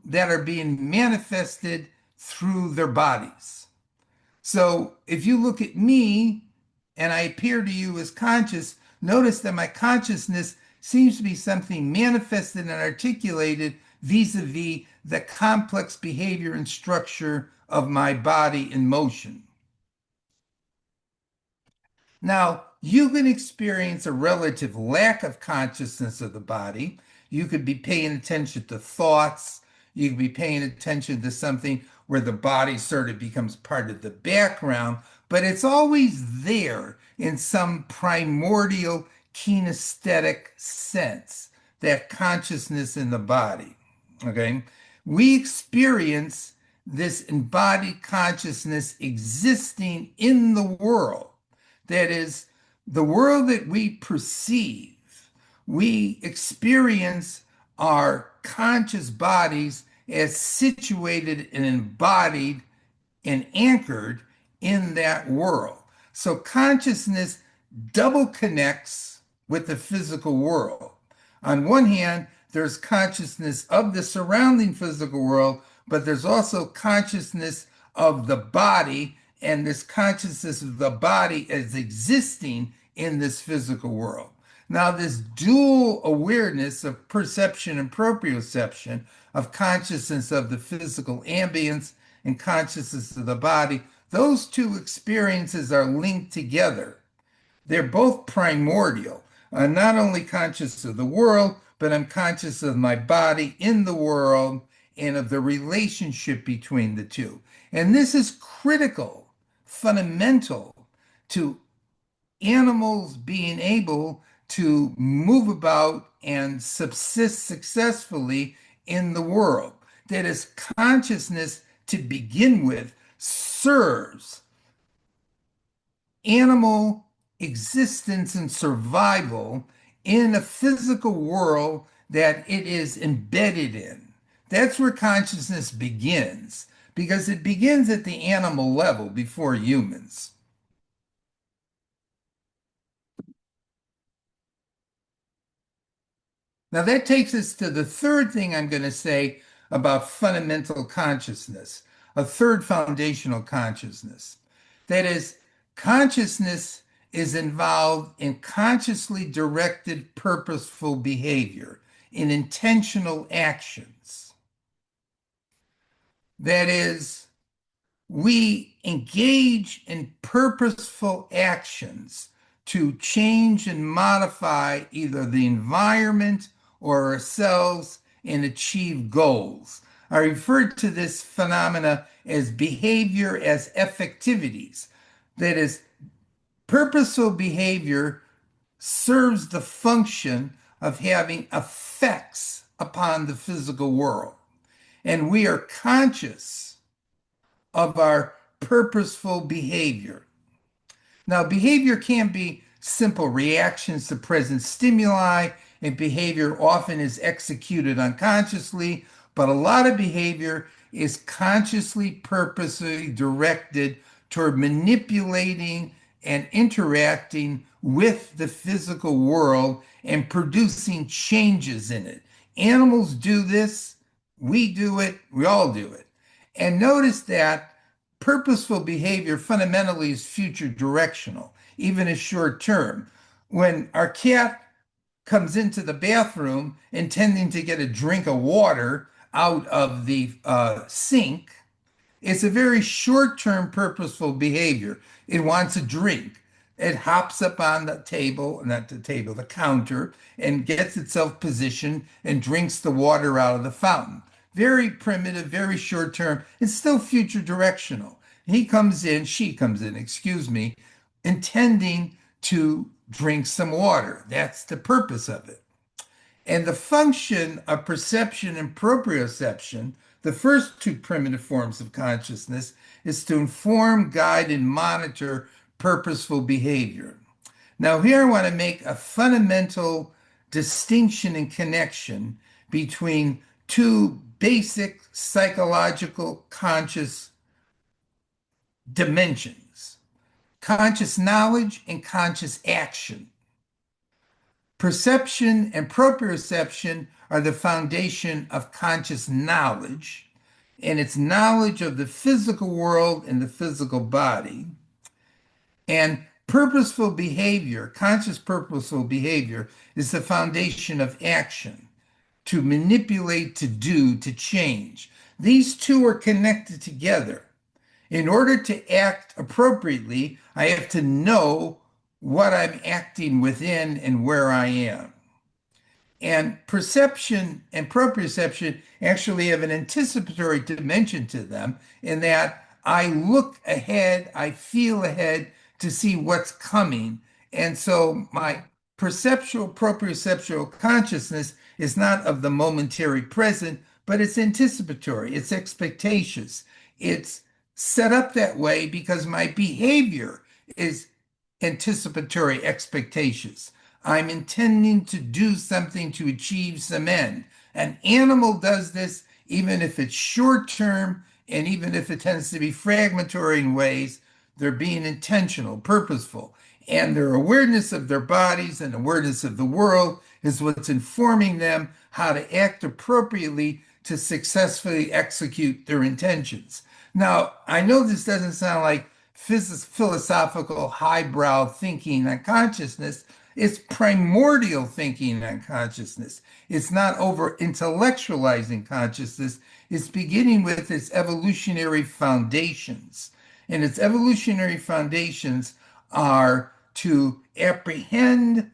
that are being manifested through their bodies. So if you look at me and I appear to you as conscious, notice that my consciousness seems to be something manifested and articulated vis-a-vis the complex behavior and structure of my body in motion. Now, you can experience a relative lack of consciousness of the body. You could be paying attention to thoughts. You could be paying attention to something where the body sort of becomes part of the background, but it's always there in some primordial kinesthetic sense, that consciousness in the body. Okay? We experience this embodied consciousness existing in the world. That is, the world that we perceive, we experience our conscious bodies as situated and embodied and anchored in that world. So consciousness double connects with the physical world. On one hand, there's consciousness of the surrounding physical world, but there's also consciousness of the body, and this consciousness of the body as existing in this physical world. Now, this dual awareness of perception and proprioception, of consciousness of the physical ambience and consciousness of the body, those two experiences are linked together. They're both primordial. I'm not only conscious of the world, but I'm conscious of my body in the world and of the relationship between the two. And this is critical, fundamental to animals being able to move about and subsist successfully in the world. That is, consciousness to begin with serves animal existence and survival in a physical world that it is embedded in. That's where consciousness begins, because it begins at the animal level before humans. Now, that takes us to the third thing I'm going to say about fundamental consciousness, a third foundational consciousness. That is, consciousness is involved in consciously directed, purposeful behavior, in intentional actions. That is, we engage in purposeful actions to change and modify either the environment or ourselves and achieve goals. I refer to this phenomena as behavior as effectivities. That is, purposeful behavior serves the function of having effects upon the physical world. And we are conscious of our purposeful behavior. Now, behavior can be simple reactions to present stimuli, and behavior often is executed unconsciously, but a lot of behavior is consciously, purposely directed toward manipulating and interacting with the physical world and producing changes in it. Animals do this, we do it, we all do it. And notice that purposeful behavior fundamentally is future directional, even as short term. When our cat comes into the bathroom intending to get a drink of water out of the sink, it's a very short term purposeful behavior. It wants a drink. It hops up on the table, not the table, the counter, and gets itself positioned and drinks the water out of the fountain. Very primitive, very short term. It's still future directional. He comes in, she comes in, excuse me, intending to drink some water. That's the purpose of it. And the function of perception and proprioception, the first two primitive forms of consciousness, is to inform, guide, and monitor purposeful behavior. Now, here I want to make a fundamental distinction and connection between two basic psychological conscious dimensions: conscious knowledge and conscious action. Perception and proprioception are the foundation of conscious knowledge, and it's knowledge of the physical world and the physical body. And purposeful behavior, conscious purposeful behavior, is the foundation of action: to manipulate, to do, to change. These two are connected together. In order to act appropriately, I have to know what I'm acting within and where I am. And perception and proprioception actually have an anticipatory dimension to them in that I look ahead, I feel ahead to see what's coming. And so my perceptual, proprioceptual consciousness is not of the momentary present, but it's anticipatory, it's expectations. It's set up that way because my behavior is anticipatory expectations. I'm intending to do something to achieve some end. An animal does this even if it's short term and even if it tends to be fragmentary in ways. They're being intentional, purposeful, and their awareness of their bodies and awareness of the world is what's informing them how to act appropriately to successfully execute their intentions. Now, I know this doesn't sound like philosophical highbrow thinking on consciousness. It's primordial thinking on consciousness. It's not over intellectualizing consciousness. It's beginning with its evolutionary foundations. And its evolutionary foundations are to apprehend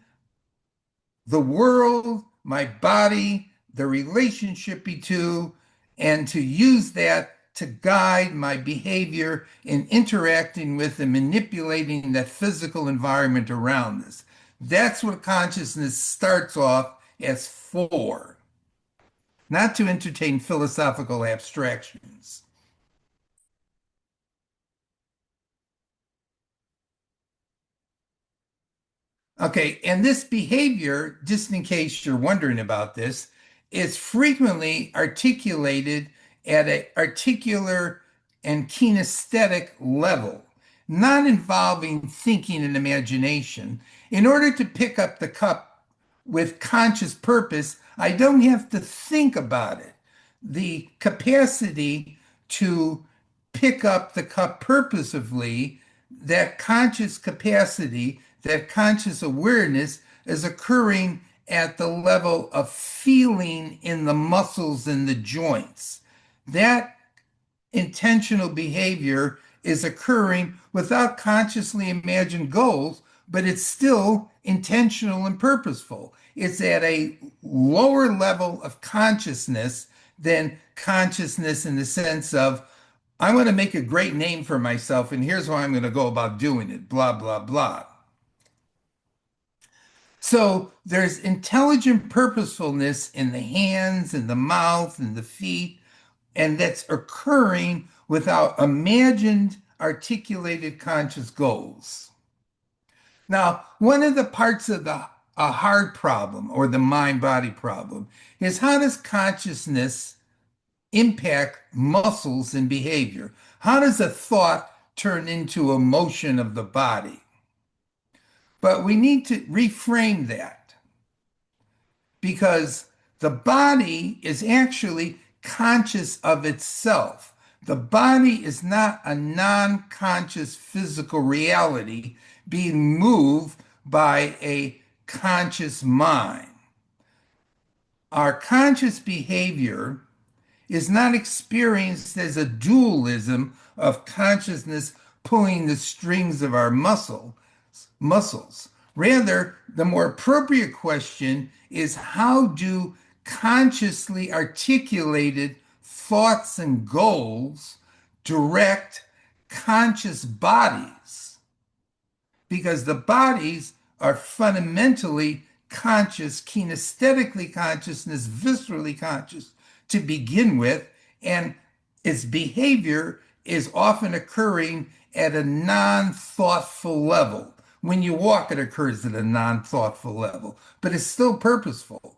the world, my body, the relationship between, and to use that to guide my behavior in interacting with and manipulating that physical environment around us. That's what consciousness starts off as for, not to entertain philosophical abstractions. Okay, and this behavior, just in case you're wondering about this, is frequently articulated at an articular and kinesthetic level, not involving thinking and imagination. In order to pick up the cup with conscious purpose, I don't have to think about it. The capacity to pick up the cup purposefully, that conscious capacity, that conscious awareness is occurring at the level of feeling in the muscles and the joints. That intentional behavior is occurring without consciously imagined goals, but it's still intentional and purposeful. It's at a lower level of consciousness than consciousness in the sense of, I want to make a great name for myself, and here's how I'm going to go about doing it, blah, blah, blah. So there's intelligent purposefulness in the hands and the mouth and the feet, and that's occurring without imagined, articulated conscious goals. Now, one of the parts of the a heart problem or the mind body problem is how does consciousness impact muscles and behavior? How does a thought turn into a motion of the body? But we need to reframe that because the body is actually conscious of itself. The body is not a non conscious physical reality being moved by a conscious mind. Our conscious behavior is not experienced as a dualism of consciousness pulling the strings of our muscles. Rather, the more appropriate question is how do consciously articulated thoughts and goals direct conscious bodies? Because the bodies are fundamentally conscious, kinesthetically consciousness, viscerally conscious to begin with, and its behavior is often occurring at a non-thoughtful level. When you walk, it occurs at a non-thoughtful level, but it's still purposeful.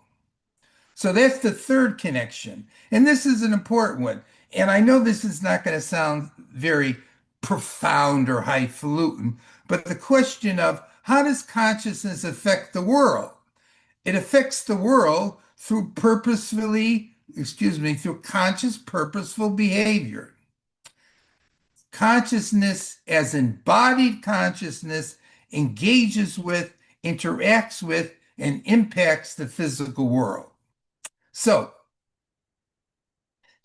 So that's the third connection. And this is an important one. And I know this is not going to sound very profound or highfalutin, but the question of how does consciousness affect the world? It affects the world through through conscious, purposeful behavior. Consciousness as embodied consciousness engages with, interacts with, and impacts the physical world. So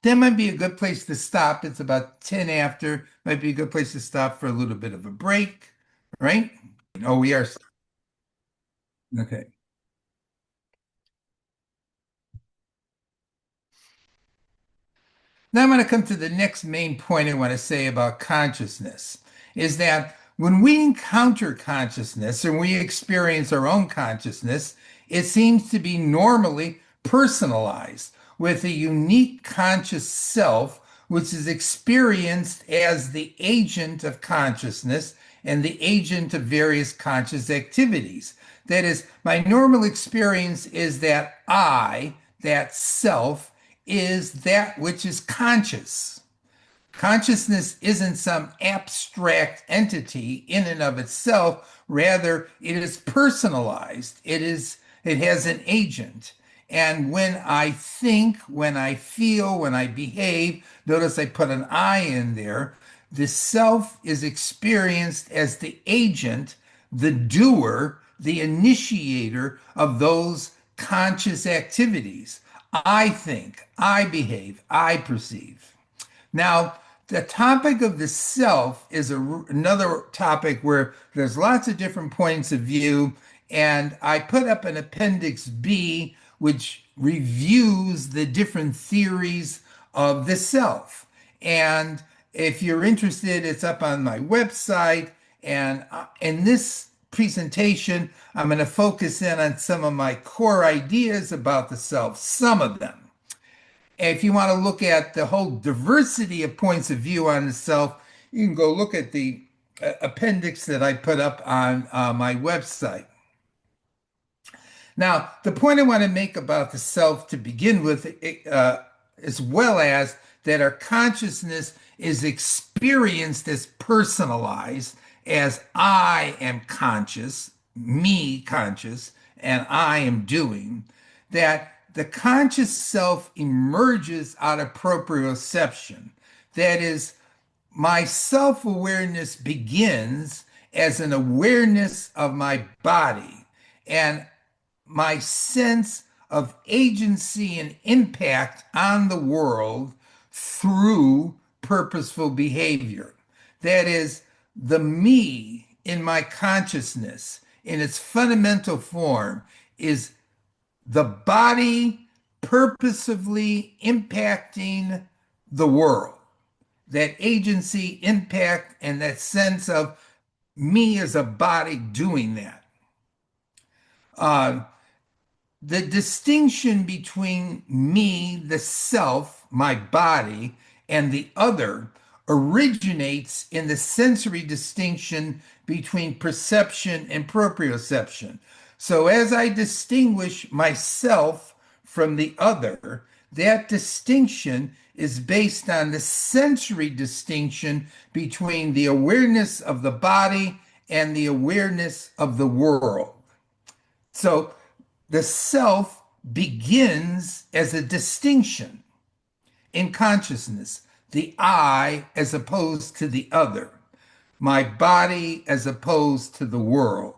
that might be a good place to stop. It's about 10 after, might be a good place to stop for a little bit of a break, right? Oh, we are. Okay. Now I'm going to come to the next main point I want to say about consciousness is that when we encounter consciousness and we experience our own consciousness, it seems to be normally personalized with a unique conscious self, which is experienced as the agent of consciousness and the agent of various conscious activities. That is, my normal experience is that I, that self, is that which is conscious. Consciousness isn't some abstract entity in and of itself. Rather, it is personalized. It has an agent. And when I think, when I feel, when I behave, notice I put an I in there, the self is experienced as the agent, the doer, the initiator of those conscious activities. I think, I behave, I perceive. Now, the topic of the self is another topic where there's lots of different points of view. And I put up an Appendix B, which reviews the different theories of the self. And if you're interested, it's up on my website. And in this presentation, I'm going to focus in on some of my core ideas about the self, some of them. If you want to look at the whole diversity of points of view on the self, you can go look at the appendix that I put up on my website. Now, the point I want to make about the self to begin with, as well as that our consciousness is experienced as personalized, as I am conscious, me conscious, and I am doing, that the conscious self emerges out of proprioception. That is, my self awareness begins as an awareness of my body and my sense of agency and impact on the world through purposeful behavior. That is, the me in my consciousness in its fundamental form is the body purposefully impacting the world, that agency, impact, and that sense of me as a body doing that. Uh, the distinction between me, the self, my body, and the other originates in the sensory distinction between perception and proprioception. So, as I distinguish myself from the other, that distinction is based on the sensory distinction between the awareness of the body and the awareness of the world. So, the self begins as a distinction in consciousness, the I as opposed to the other, my body as opposed to the world.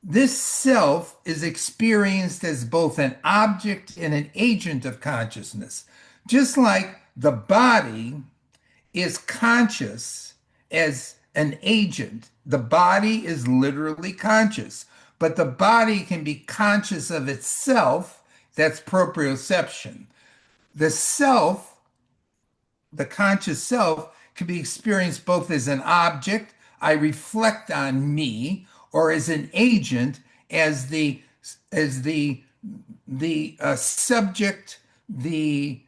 This self is experienced as both an object and an agent of consciousness, just like the body is conscious as an agent. The body is literally conscious, but the body can be conscious of itself. That's proprioception. The self, the conscious self, can be experienced both as an object, I reflect on me, or as an agent, as the subject, the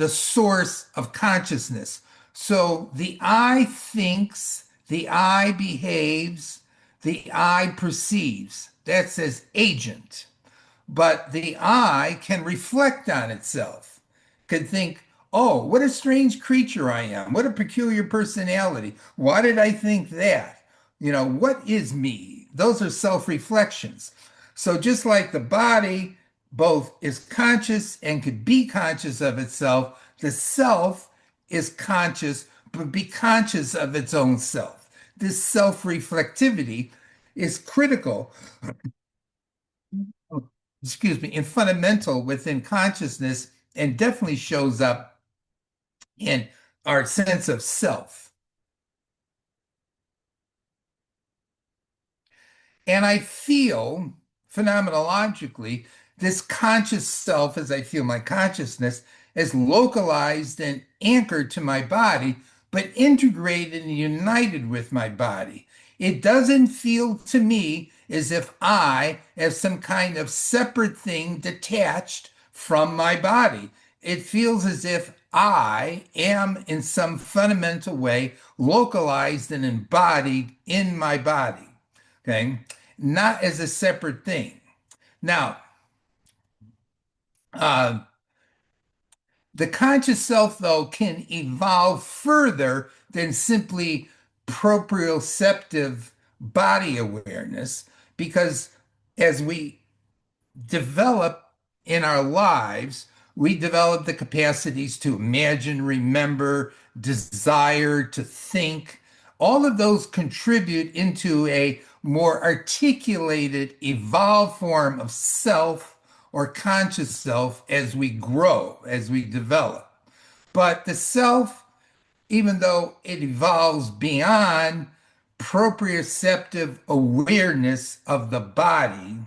source of consciousness. So the I thinks, the I behaves, the I perceives. That's as agent. But the I can reflect on itself, could think, oh, what a strange creature I am. What a peculiar personality. Why did I think that? What is me? Those are self reflections. So just like the body both is conscious and could be conscious of itself, the self is conscious, but be conscious of its own self. This self reflectivity is critical, excuse me, and fundamental within consciousness, and definitely shows up in our sense of self. And I feel phenomenologically this conscious self, as I feel my consciousness, is localized and anchored to my body, but integrated and united with my body. It doesn't feel to me as if I have some kind of separate thing detached from my body. It feels as if I am, in some fundamental way, localized and embodied in my body. Okay, not as a separate thing. Now, uh, the conscious self, though, can evolve further than simply proprioceptive body awareness, because as we develop in our lives, we develop the capacities to imagine, remember, desire, to think. All of those contribute into a more articulated, evolved form of self or conscious self as we grow, as we develop. But the self, even though it evolves beyond proprioceptive awareness of the body,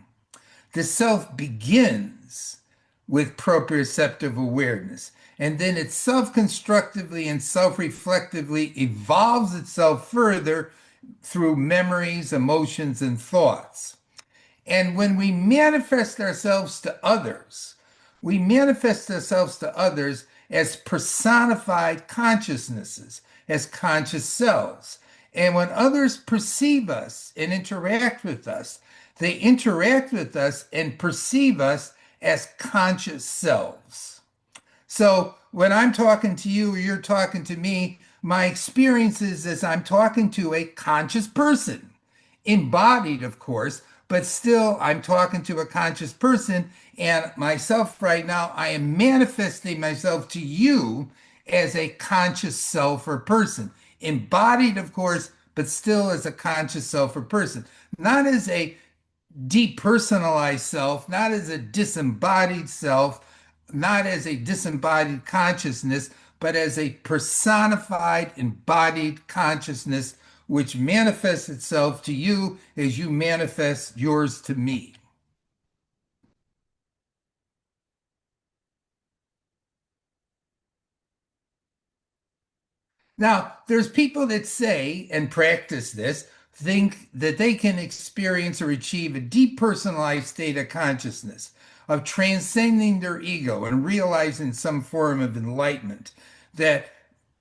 the self begins with proprioceptive awareness, and then it self constructively and self reflectively evolves itself further through memories, emotions, and thoughts. And when we manifest ourselves to others, we manifest ourselves to others as personified consciousnesses, as conscious selves. And when others perceive us and interact with us, they interact with us and perceive us as conscious selves. So when I'm talking to you or you're talking to me, my experience is as I'm talking to a conscious person, embodied, of course, but still I'm talking to a conscious person. And myself right now, I am manifesting myself to you as a conscious self or person, embodied, of course, but still as a conscious self or person, not as a depersonalized self, not as a disembodied self, not as a disembodied consciousness, but as a personified, embodied consciousness, which manifests itself to you as you manifest yours to me. Now, there's people that say and practice this, think that they can experience or achieve a depersonalized state of consciousness, of transcending their ego and realizing some form of enlightenment, that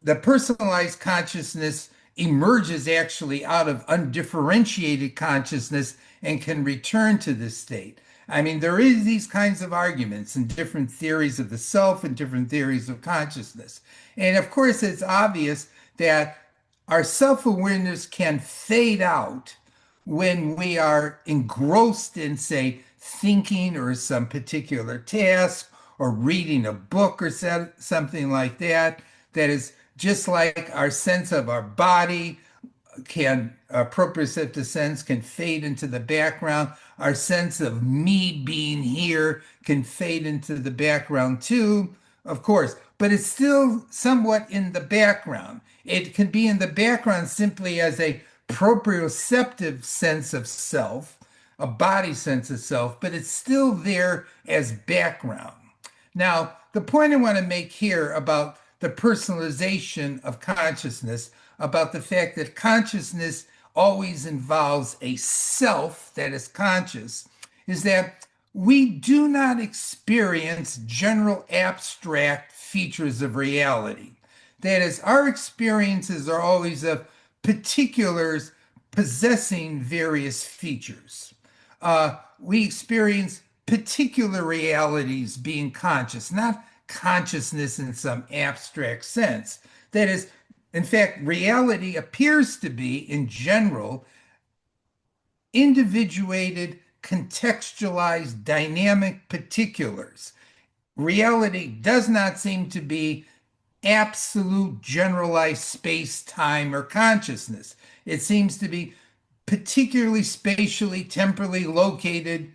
the personalized consciousness emerges actually out of undifferentiated consciousness and can return to this state. I mean, there is these kinds of arguments and different theories of the self and different theories of consciousness. And of course, it's obvious that our self-awareness can fade out when we are engrossed in, say, thinking or some particular task or reading a book or something like that, that is just like our sense of our body can proprioceptive sense can fade into the background. Our sense of me being here can fade into the background too, of course, but it's still somewhat in the background. It can be in the background simply as a proprioceptive sense of self, a body sense of self, but it's still there as background. Now, the point I want to make here about the personalization of consciousness, about the fact that consciousness always involves a self that is conscious, is that we do not experience general abstract features of reality. That is, our experiences are always of particulars possessing various features. We experience particular realities being conscious, not consciousness in some abstract sense. That is, in fact, reality appears to be, in general, individuated, contextualized, dynamic particulars. Reality does not seem to be absolute generalized space, time, or consciousness. It seems to be particularly spatially, temporally located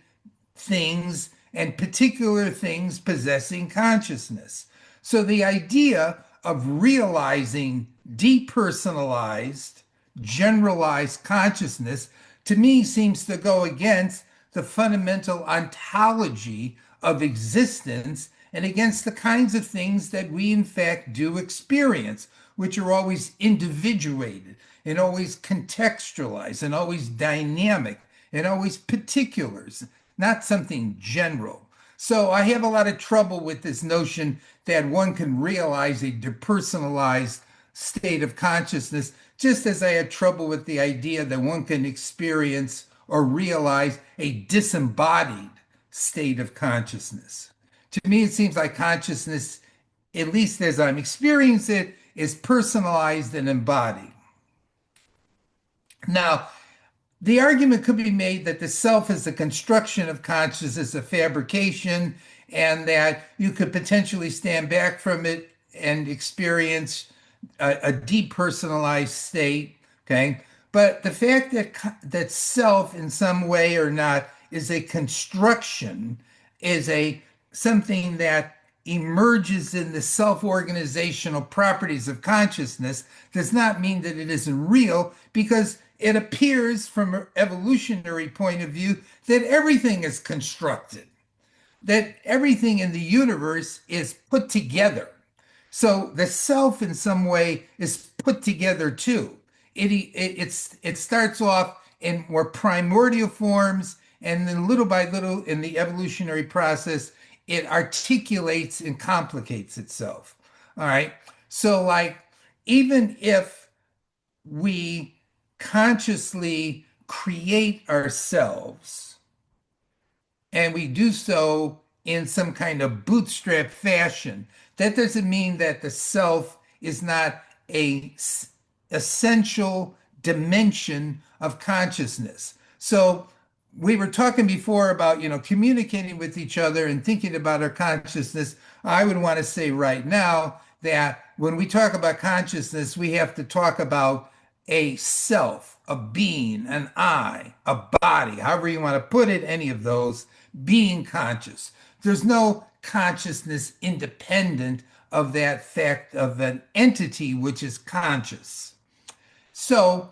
things and particular things possessing consciousness. So the idea of realizing depersonalized, generalized consciousness to me seems to go against the fundamental ontology of existence and against the kinds of things that we in fact do experience, which are always individuated and always contextualized and always dynamic and always particulars, not something general. So I have a lot of trouble with this notion that one can realize a depersonalized state of consciousness, just as I had trouble with the idea that one can experience or realize a disembodied state of consciousness. To me, it seems like consciousness, at least as I'm experiencing it, is personalized and embodied. Now, the argument could be made that the self is a construction of consciousness, a fabrication, and that you could potentially stand back from it and experience a depersonalized state. Okay, but the fact that that self, in some way or not, is a construction, is a something that emerges in the self-organizational properties of consciousness, does not mean that it isn't real, because it appears from an evolutionary point of view that everything is constructed, that everything in the universe is put together. So the self, in some way, is put together too. It starts off in more primordial forms, and then little by little in the evolutionary process, it articulates and complicates itself. All right. So, like, even if we consciously create ourselves, and we do so in some kind of bootstrap fashion, that doesn't mean that the self is not a essential dimension of consciousness. So we were talking before about, communicating with each other and thinking about our consciousness. I would want to say right now that when we talk about consciousness, we have to talk about a self, a being, an I, a body, however you want to put it, any of those, being conscious. There's no consciousness independent of that fact of an entity which is conscious. So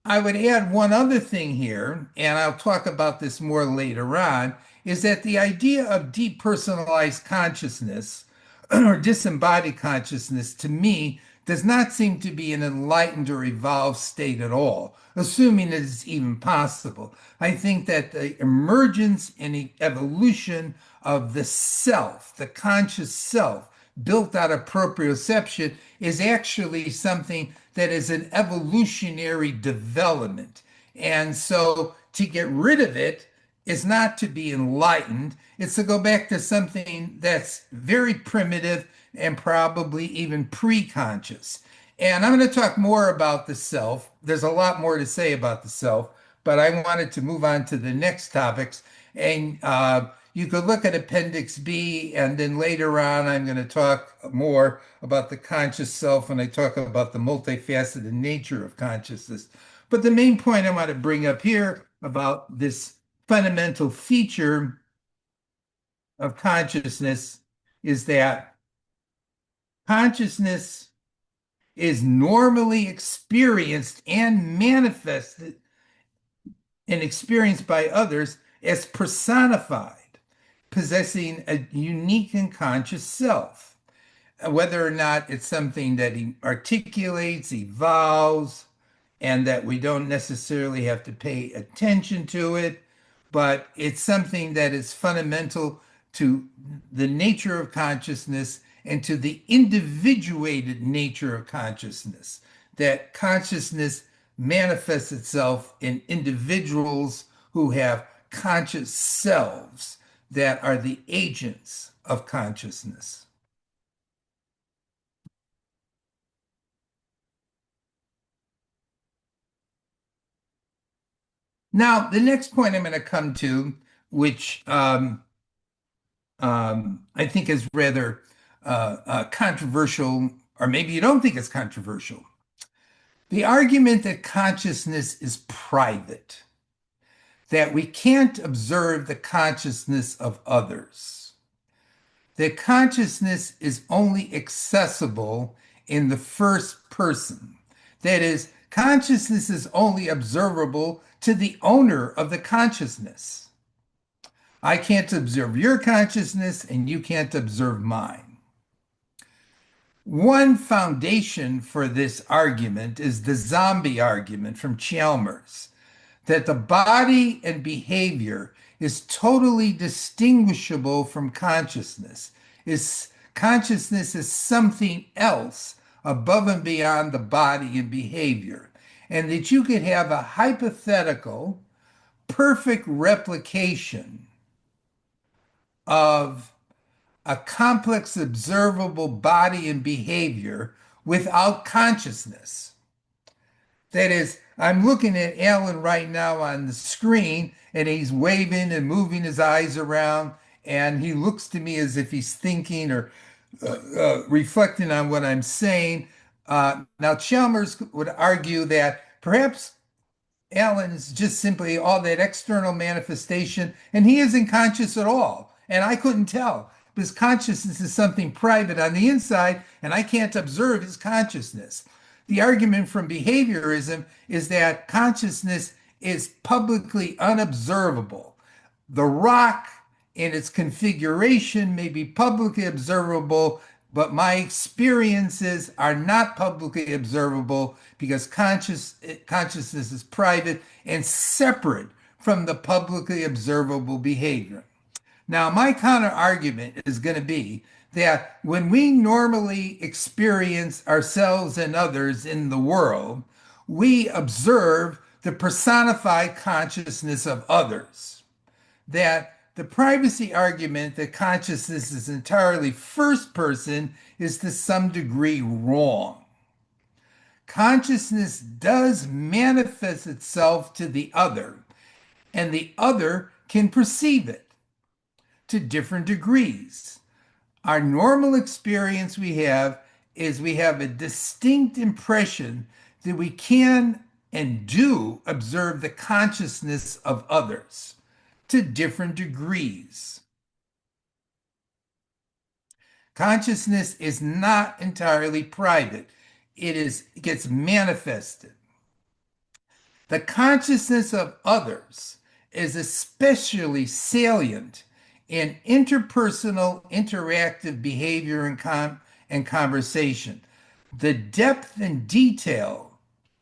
I would add one other thing here, and I'll talk about this more later on, is that the idea of depersonalized consciousness or disembodied consciousness to me does not seem to be an enlightened or evolved state at all, assuming it is even possible. I think that the emergence and evolution of the self, the conscious self, built out of proprioception, is actually something that is an evolutionary development. And so to get rid of it is not to be enlightened, it's to go back to something that's very primitive and probably even pre-conscious. And I'm going to talk more about the self. There's a lot more to say about the self, but I wanted to move on to the next topics. And you could look at Appendix B, and then later on, I'm going to talk more about the conscious self when I talk about the multifaceted nature of consciousness. But the main point I want to bring up here about this fundamental feature of consciousness is that consciousness is normally experienced and manifested and experienced by others as personified, possessing a unique and conscious self. Whether or not it's something that he articulates, evolves, and that we don't necessarily have to pay attention to it, but it's something that is fundamental to the nature of consciousness and to the individuated nature of consciousness. That consciousness manifests itself in individuals who have conscious selves that are the agents of consciousness. Now, the next point I'm going to come to, which I think is rather controversial, or maybe you don't think it's controversial. The argument that consciousness is private, that we can't observe the consciousness of others, that consciousness is only accessible in the first person. That is, consciousness is only observable to the owner of the consciousness. I can't observe your consciousness and you can't observe mine. One foundation for this argument is the zombie argument from Chalmers, that the body and behavior is totally distinguishable from consciousness. Consciousness is something else above and beyond the body and behavior, and that you could have a hypothetical, perfect replication of a complex observable body and behavior without consciousness. That is, I'm looking at Alan right now on the screen, and he's waving and moving his eyes around, and he looks to me as if he's thinking or reflecting on what I'm saying. Now, Chalmers would argue that perhaps Alan is just simply all that external manifestation, and he isn't conscious at all. And I couldn't tell because consciousness is something private on the inside, and I can't observe his consciousness. The argument from behaviorism is that consciousness is publicly unobservable. The rock in its configuration may be publicly observable, but my experiences are not publicly observable because consciousness is private and separate from the publicly observable behavior. Now, my counter argument is going to be that when we normally experience ourselves and others in the world, we observe the personified consciousness of others. That the privacy argument that consciousness is entirely first person is to some degree wrong. Consciousness does manifest itself to the other, and the other can perceive it to different degrees. Our normal experience we have a distinct impression that we can and do observe the consciousness of others to different degrees. Consciousness is not entirely private. It gets manifested. The consciousness of others is especially salient in interpersonal interactive behavior and conversation. The depth and detail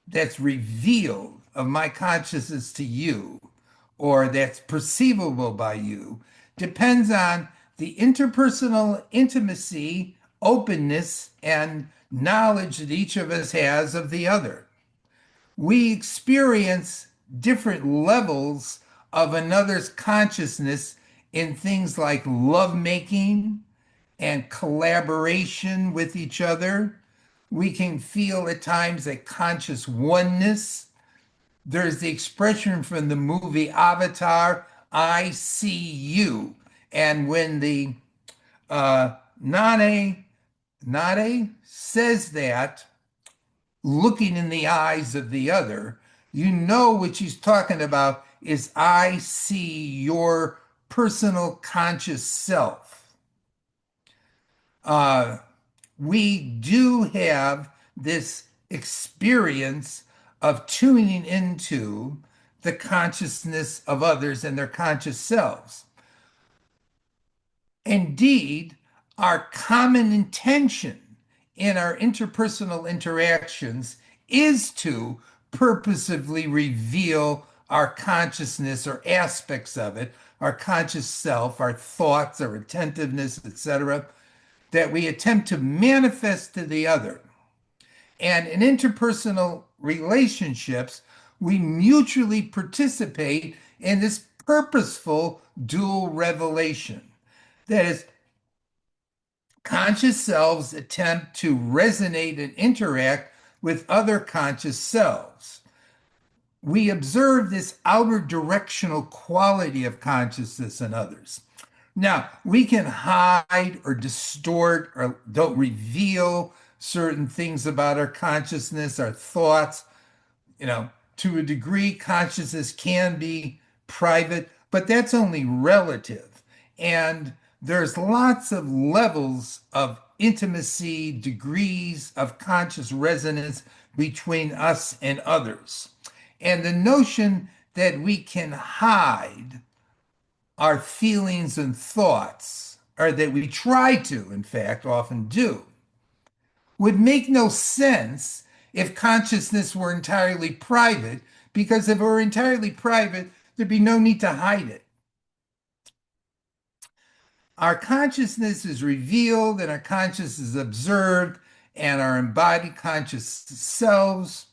that's revealed of my consciousness to you, or that's perceivable by you, depends on the interpersonal intimacy, openness, and knowledge that each of us has of the other. We experience different levels of another's consciousness in things like lovemaking and collaboration with each other. We can feel at times a conscious oneness. There's the expression from the movie Avatar, I see you. And when the Nane says that, looking in the eyes of the other, you know what she's talking about is I see your personal conscious self. Uh, we do have this experience of tuning into the consciousness of others and their conscious selves. Indeed, our common intention in our interpersonal interactions is to purposefully reveal our consciousness or aspects of it, our conscious self, our thoughts, our attentiveness, etc., that we attempt to manifest to the other. And in interpersonal relationships, we mutually participate in this purposeful dual revelation. That is, conscious selves attempt to resonate and interact with other conscious selves. We observe this outer directional quality of consciousness in others. Now, we can hide or distort or don't reveal certain things about our consciousness, our thoughts. To a degree, consciousness can be private, but that's only relative. And there's lots of levels of intimacy, degrees of conscious resonance between us and others. And the notion that we can hide our feelings and thoughts, or that we try to, in fact, often do, would make no sense if consciousness were entirely private, because if it were entirely private, there'd be no need to hide it. Our consciousness is revealed and our consciousness is observed, and our embodied conscious selves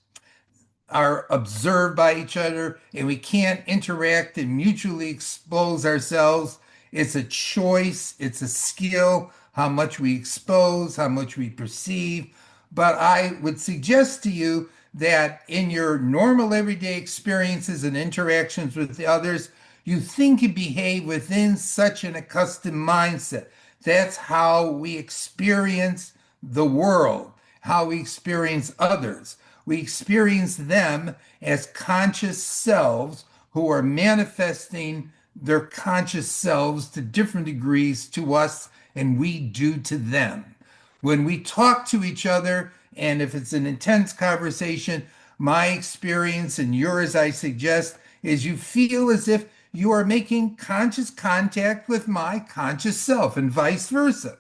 are observed by each other, and we can't interact and mutually expose ourselves. It's a choice, it's a skill, how much we expose, how much we perceive. But I would suggest to you that in your normal everyday experiences and interactions with the others, you think and behave within such an accustomed mindset. That's how we experience the world, how we experience others. We experience them as conscious selves who are manifesting their conscious selves to different degrees to us, and we do to them. When we talk to each other, and if it's an intense conversation, my experience and yours, I suggest, is you feel as if you are making conscious contact with my conscious self and vice versa.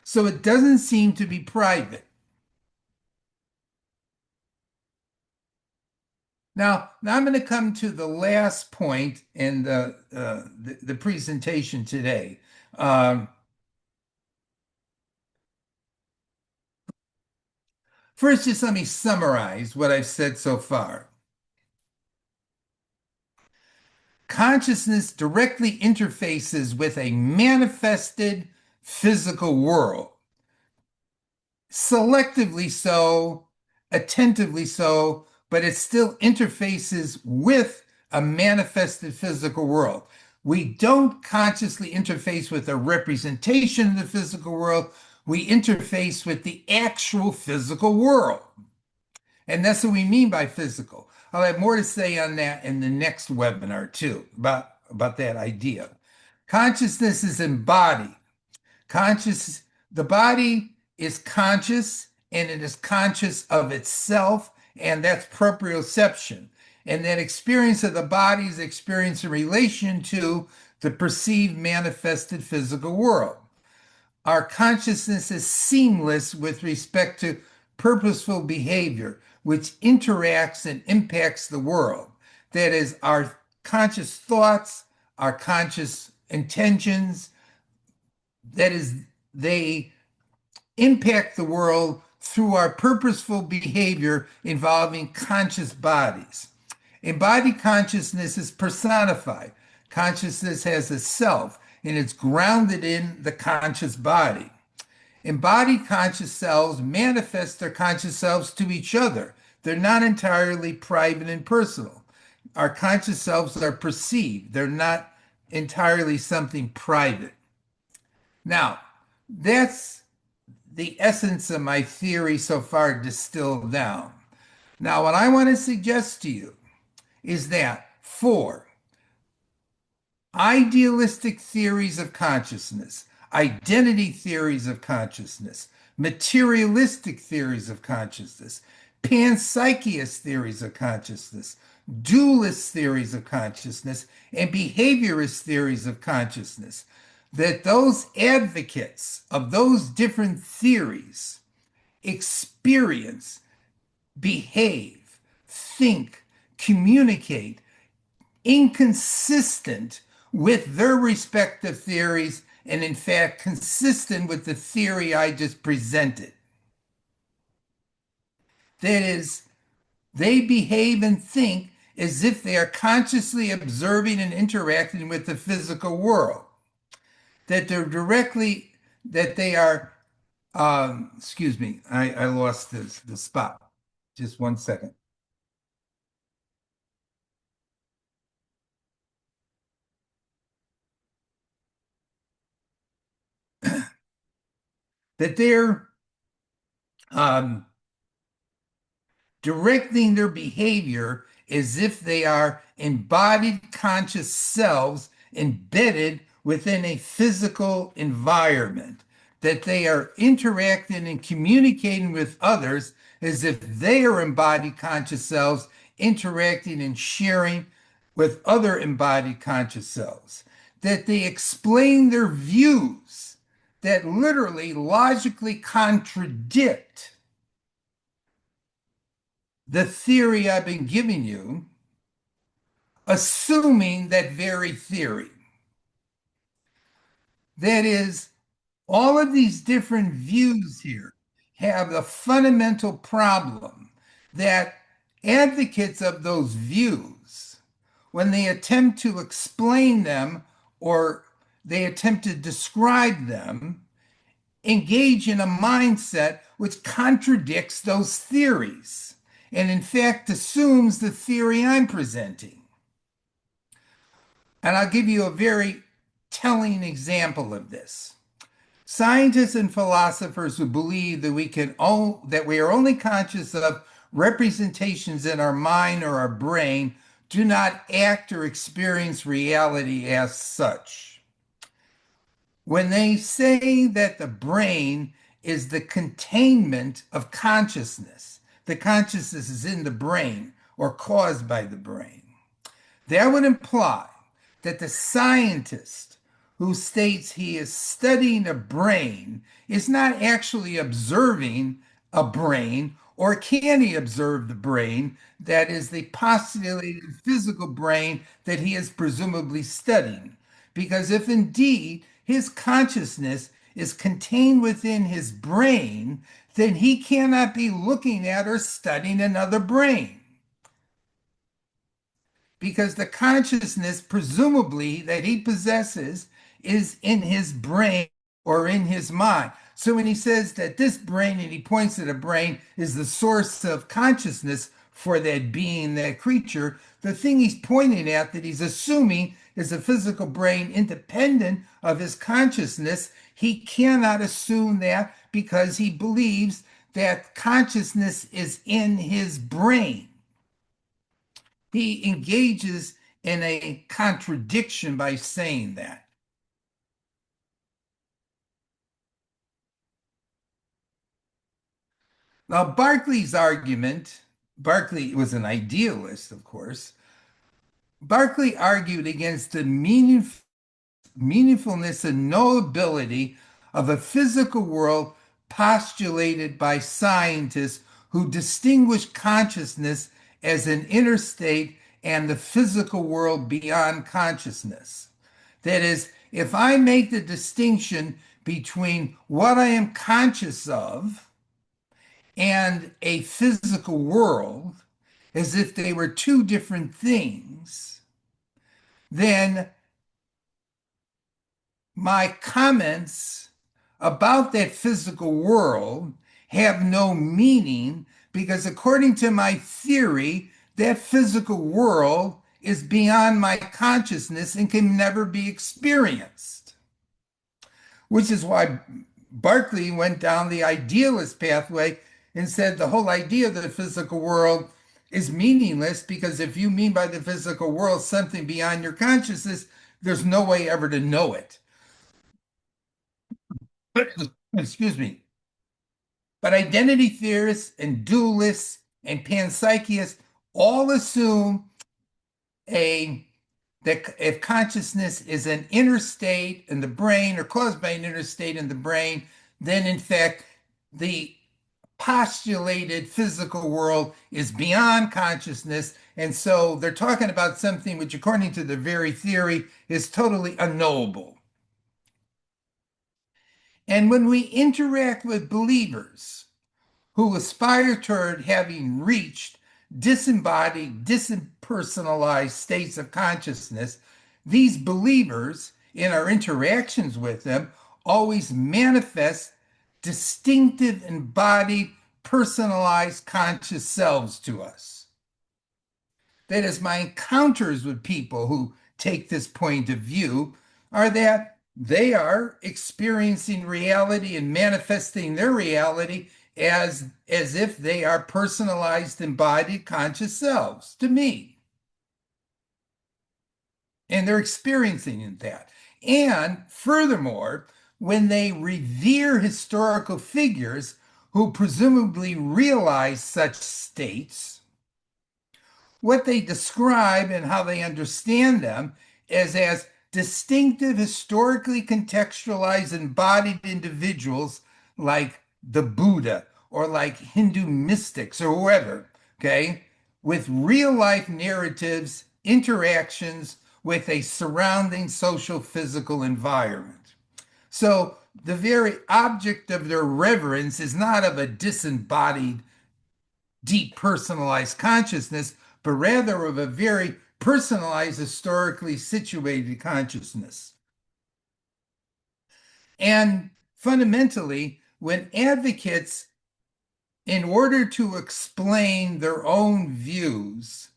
So it doesn't seem to be private. Now I'm going to come to the last point in the presentation today. Um, First, just let me summarize what I've said so far. Consciousness directly interfaces with a manifested physical world, selectively so, attentively so, but it still interfaces with a manifested physical world. We don't consciously interface with a representation of the physical world. We interface with the actual physical world. And that's what we mean by physical. I'll have more to say on that in the next webinar too, about that idea. Consciousness is embodied. Conscious, the body is conscious and it is conscious of itself, and that's proprioception. And that experience of the body is experience in relation to the perceived manifested physical world. Our consciousness is seamless with respect to purposeful behavior, which interacts and impacts the world. That is, our conscious thoughts, our conscious intentions, that is, they impact the world through our purposeful behavior involving conscious bodies. Embodied consciousness is personified. Consciousness has a self, and it's grounded in the conscious body. Embodied conscious selves manifest their conscious selves to each other. They're not entirely private and personal. Our conscious selves are perceived, they're not entirely something private. Now, that's the essence of my theory so far distilled down. Now, what I want to suggest to you is that for idealistic theories of consciousness, identity theories of consciousness, materialistic theories of consciousness, panpsychist theories of consciousness, dualist theories of consciousness, and behaviorist theories of consciousness, that those advocates of those different theories experience, behave, think, communicate inconsistent with their respective theories, and in fact consistent with the theory I just presented. That is, they behave and think as if they are consciously observing and interacting with the physical world. That they're directly, that they are, excuse me, I lost the spot. Just one second. That they're um, directing their behavior as if they are embodied conscious selves embedded within a physical environment, that they are interacting and communicating with others as if they are embodied conscious selves interacting and sharing with other embodied conscious selves, that they explain their views that literally logically contradict the theory I've been giving you, assuming that very theory. That is, all of these different views here have a fundamental problem that advocates of those views, when they attempt to explain them or they attempt to describe them, engage in a mindset which contradicts those theories and, in fact, assumes the theory I'm presenting. And I'll give you a very telling example of this. Scientists and philosophers who believe that that we are only conscious of representations in our mind or our brain do not act or experience reality as such. When they say that the brain is the containment of consciousness, the consciousness is in the brain or caused by the brain, that would imply that the scientist who states he is studying a brain is not actually observing a brain, or can he observe the brain that is the postulated physical brain that he is presumably studying? Because if indeed his consciousness is contained within his brain, then he cannot be looking at or studying another brain, because the consciousness, presumably, that he possesses is in his brain or in his mind. So when he says that this brain, and he points to the brain, is the source of consciousness for that being, that creature, the thing he's pointing at that he's assuming is a physical brain independent of his consciousness, he cannot assume that because he believes that consciousness is in his brain. He engages in a contradiction by saying that. Now, Berkeley's argument, Berkeley was an idealist, of course. Berkeley argued against the meaningfulness and knowability of a physical world postulated by scientists who distinguish consciousness as an inner state and the physical world beyond consciousness. That is, if I make the distinction between what I am conscious of and a physical world as if they were two different things, then my comments about that physical world have no meaning because, according to my theory, that physical world is beyond my consciousness and can never be experienced. Which is why Berkeley went down the idealist pathway and said the whole idea of the physical world is meaningless because if you mean by the physical world something beyond your consciousness, there's no way ever to know it. Excuse me. But identity theorists and dualists and panpsychists all assume a that if consciousness is an inner state in the brain or caused by an inner state in the brain, then in fact the postulated physical world is beyond consciousness. And so they're talking about something which, according to the very theory, is totally unknowable. And when we interact with believers who aspire toward having reached disembodied, dispersonalized states of consciousness, these believers, in our interactions with them, always manifest distinctive, embodied, personalized conscious selves to us. That is, my encounters with people who take this point of view are that they are experiencing reality and manifesting their reality as if they are personalized, embodied, conscious selves to me. And they're experiencing that. And furthermore, when they revere historical figures who presumably realize such states, what they describe and how they understand them is as distinctive, historically contextualized, embodied individuals like the Buddha or like Hindu mystics or whoever, okay, with real life narratives, interactions with a surrounding social physical environment. So the very object of their reverence is not of a disembodied, depersonalized consciousness, but rather of a very personalized, historically situated consciousness. And fundamentally, when advocates, in order to explain their own views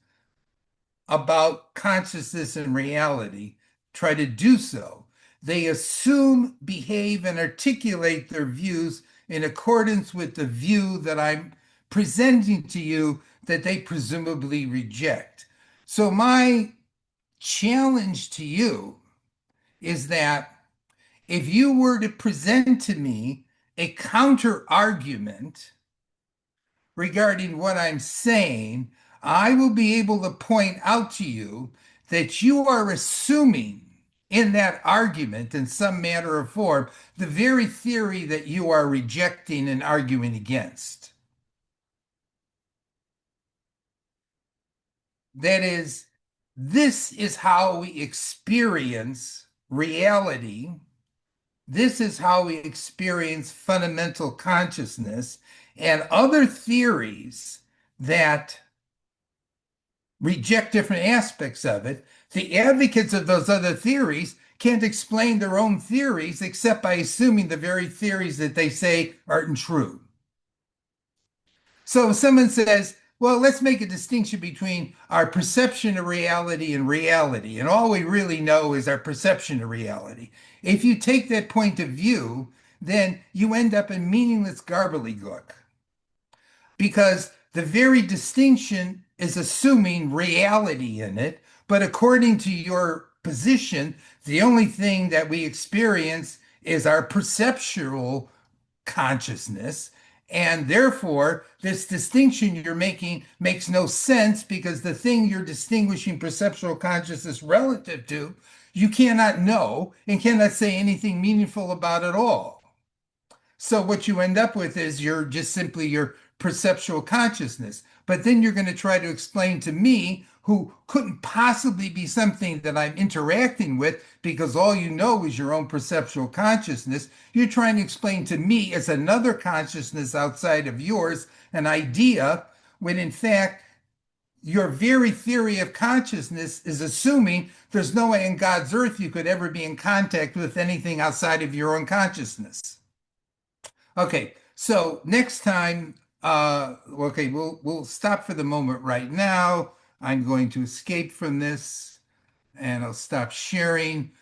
about consciousness and reality, try to do so, they assume, behave, and articulate their views in accordance with the view that I'm presenting to you that they presumably reject. So, my challenge to you is that if you were to present to me a counter argument regarding what I'm saying, I will be able to point out to you that you are assuming in that argument, in some manner or form, the very theory that you are rejecting and arguing against. That is, this is how we experience reality. This is how we experience fundamental consciousness, and other theories that reject different aspects of it. The advocates of those other theories can't explain their own theories except by assuming the very theories that they say aren't true. So if someone says, well, let's make a distinction between our perception of reality and reality, and all we really know is our perception of reality. If you take that point of view, then you end up in meaningless gobbledygook because the very distinction is assuming reality in it. But according to your position, the only thing that we experience is our perceptual consciousness. And therefore, this distinction you're making makes no sense because the thing you're distinguishing perceptual consciousness relative to, you cannot know and cannot say anything meaningful about at all. So what you end up with is you're just simply your perceptual consciousness. But then you're going to try to explain to me, who couldn't possibly be something that I'm interacting with because all you know is your own perceptual consciousness. You're trying to explain to me as another consciousness outside of yours, an idea, when in fact your very theory of consciousness is assuming there's no way in God's earth you could ever be in contact with anything outside of your own consciousness. Okay, so next time, okay, we'll stop for the moment right now. I'm going to escape from this and I'll stop sharing.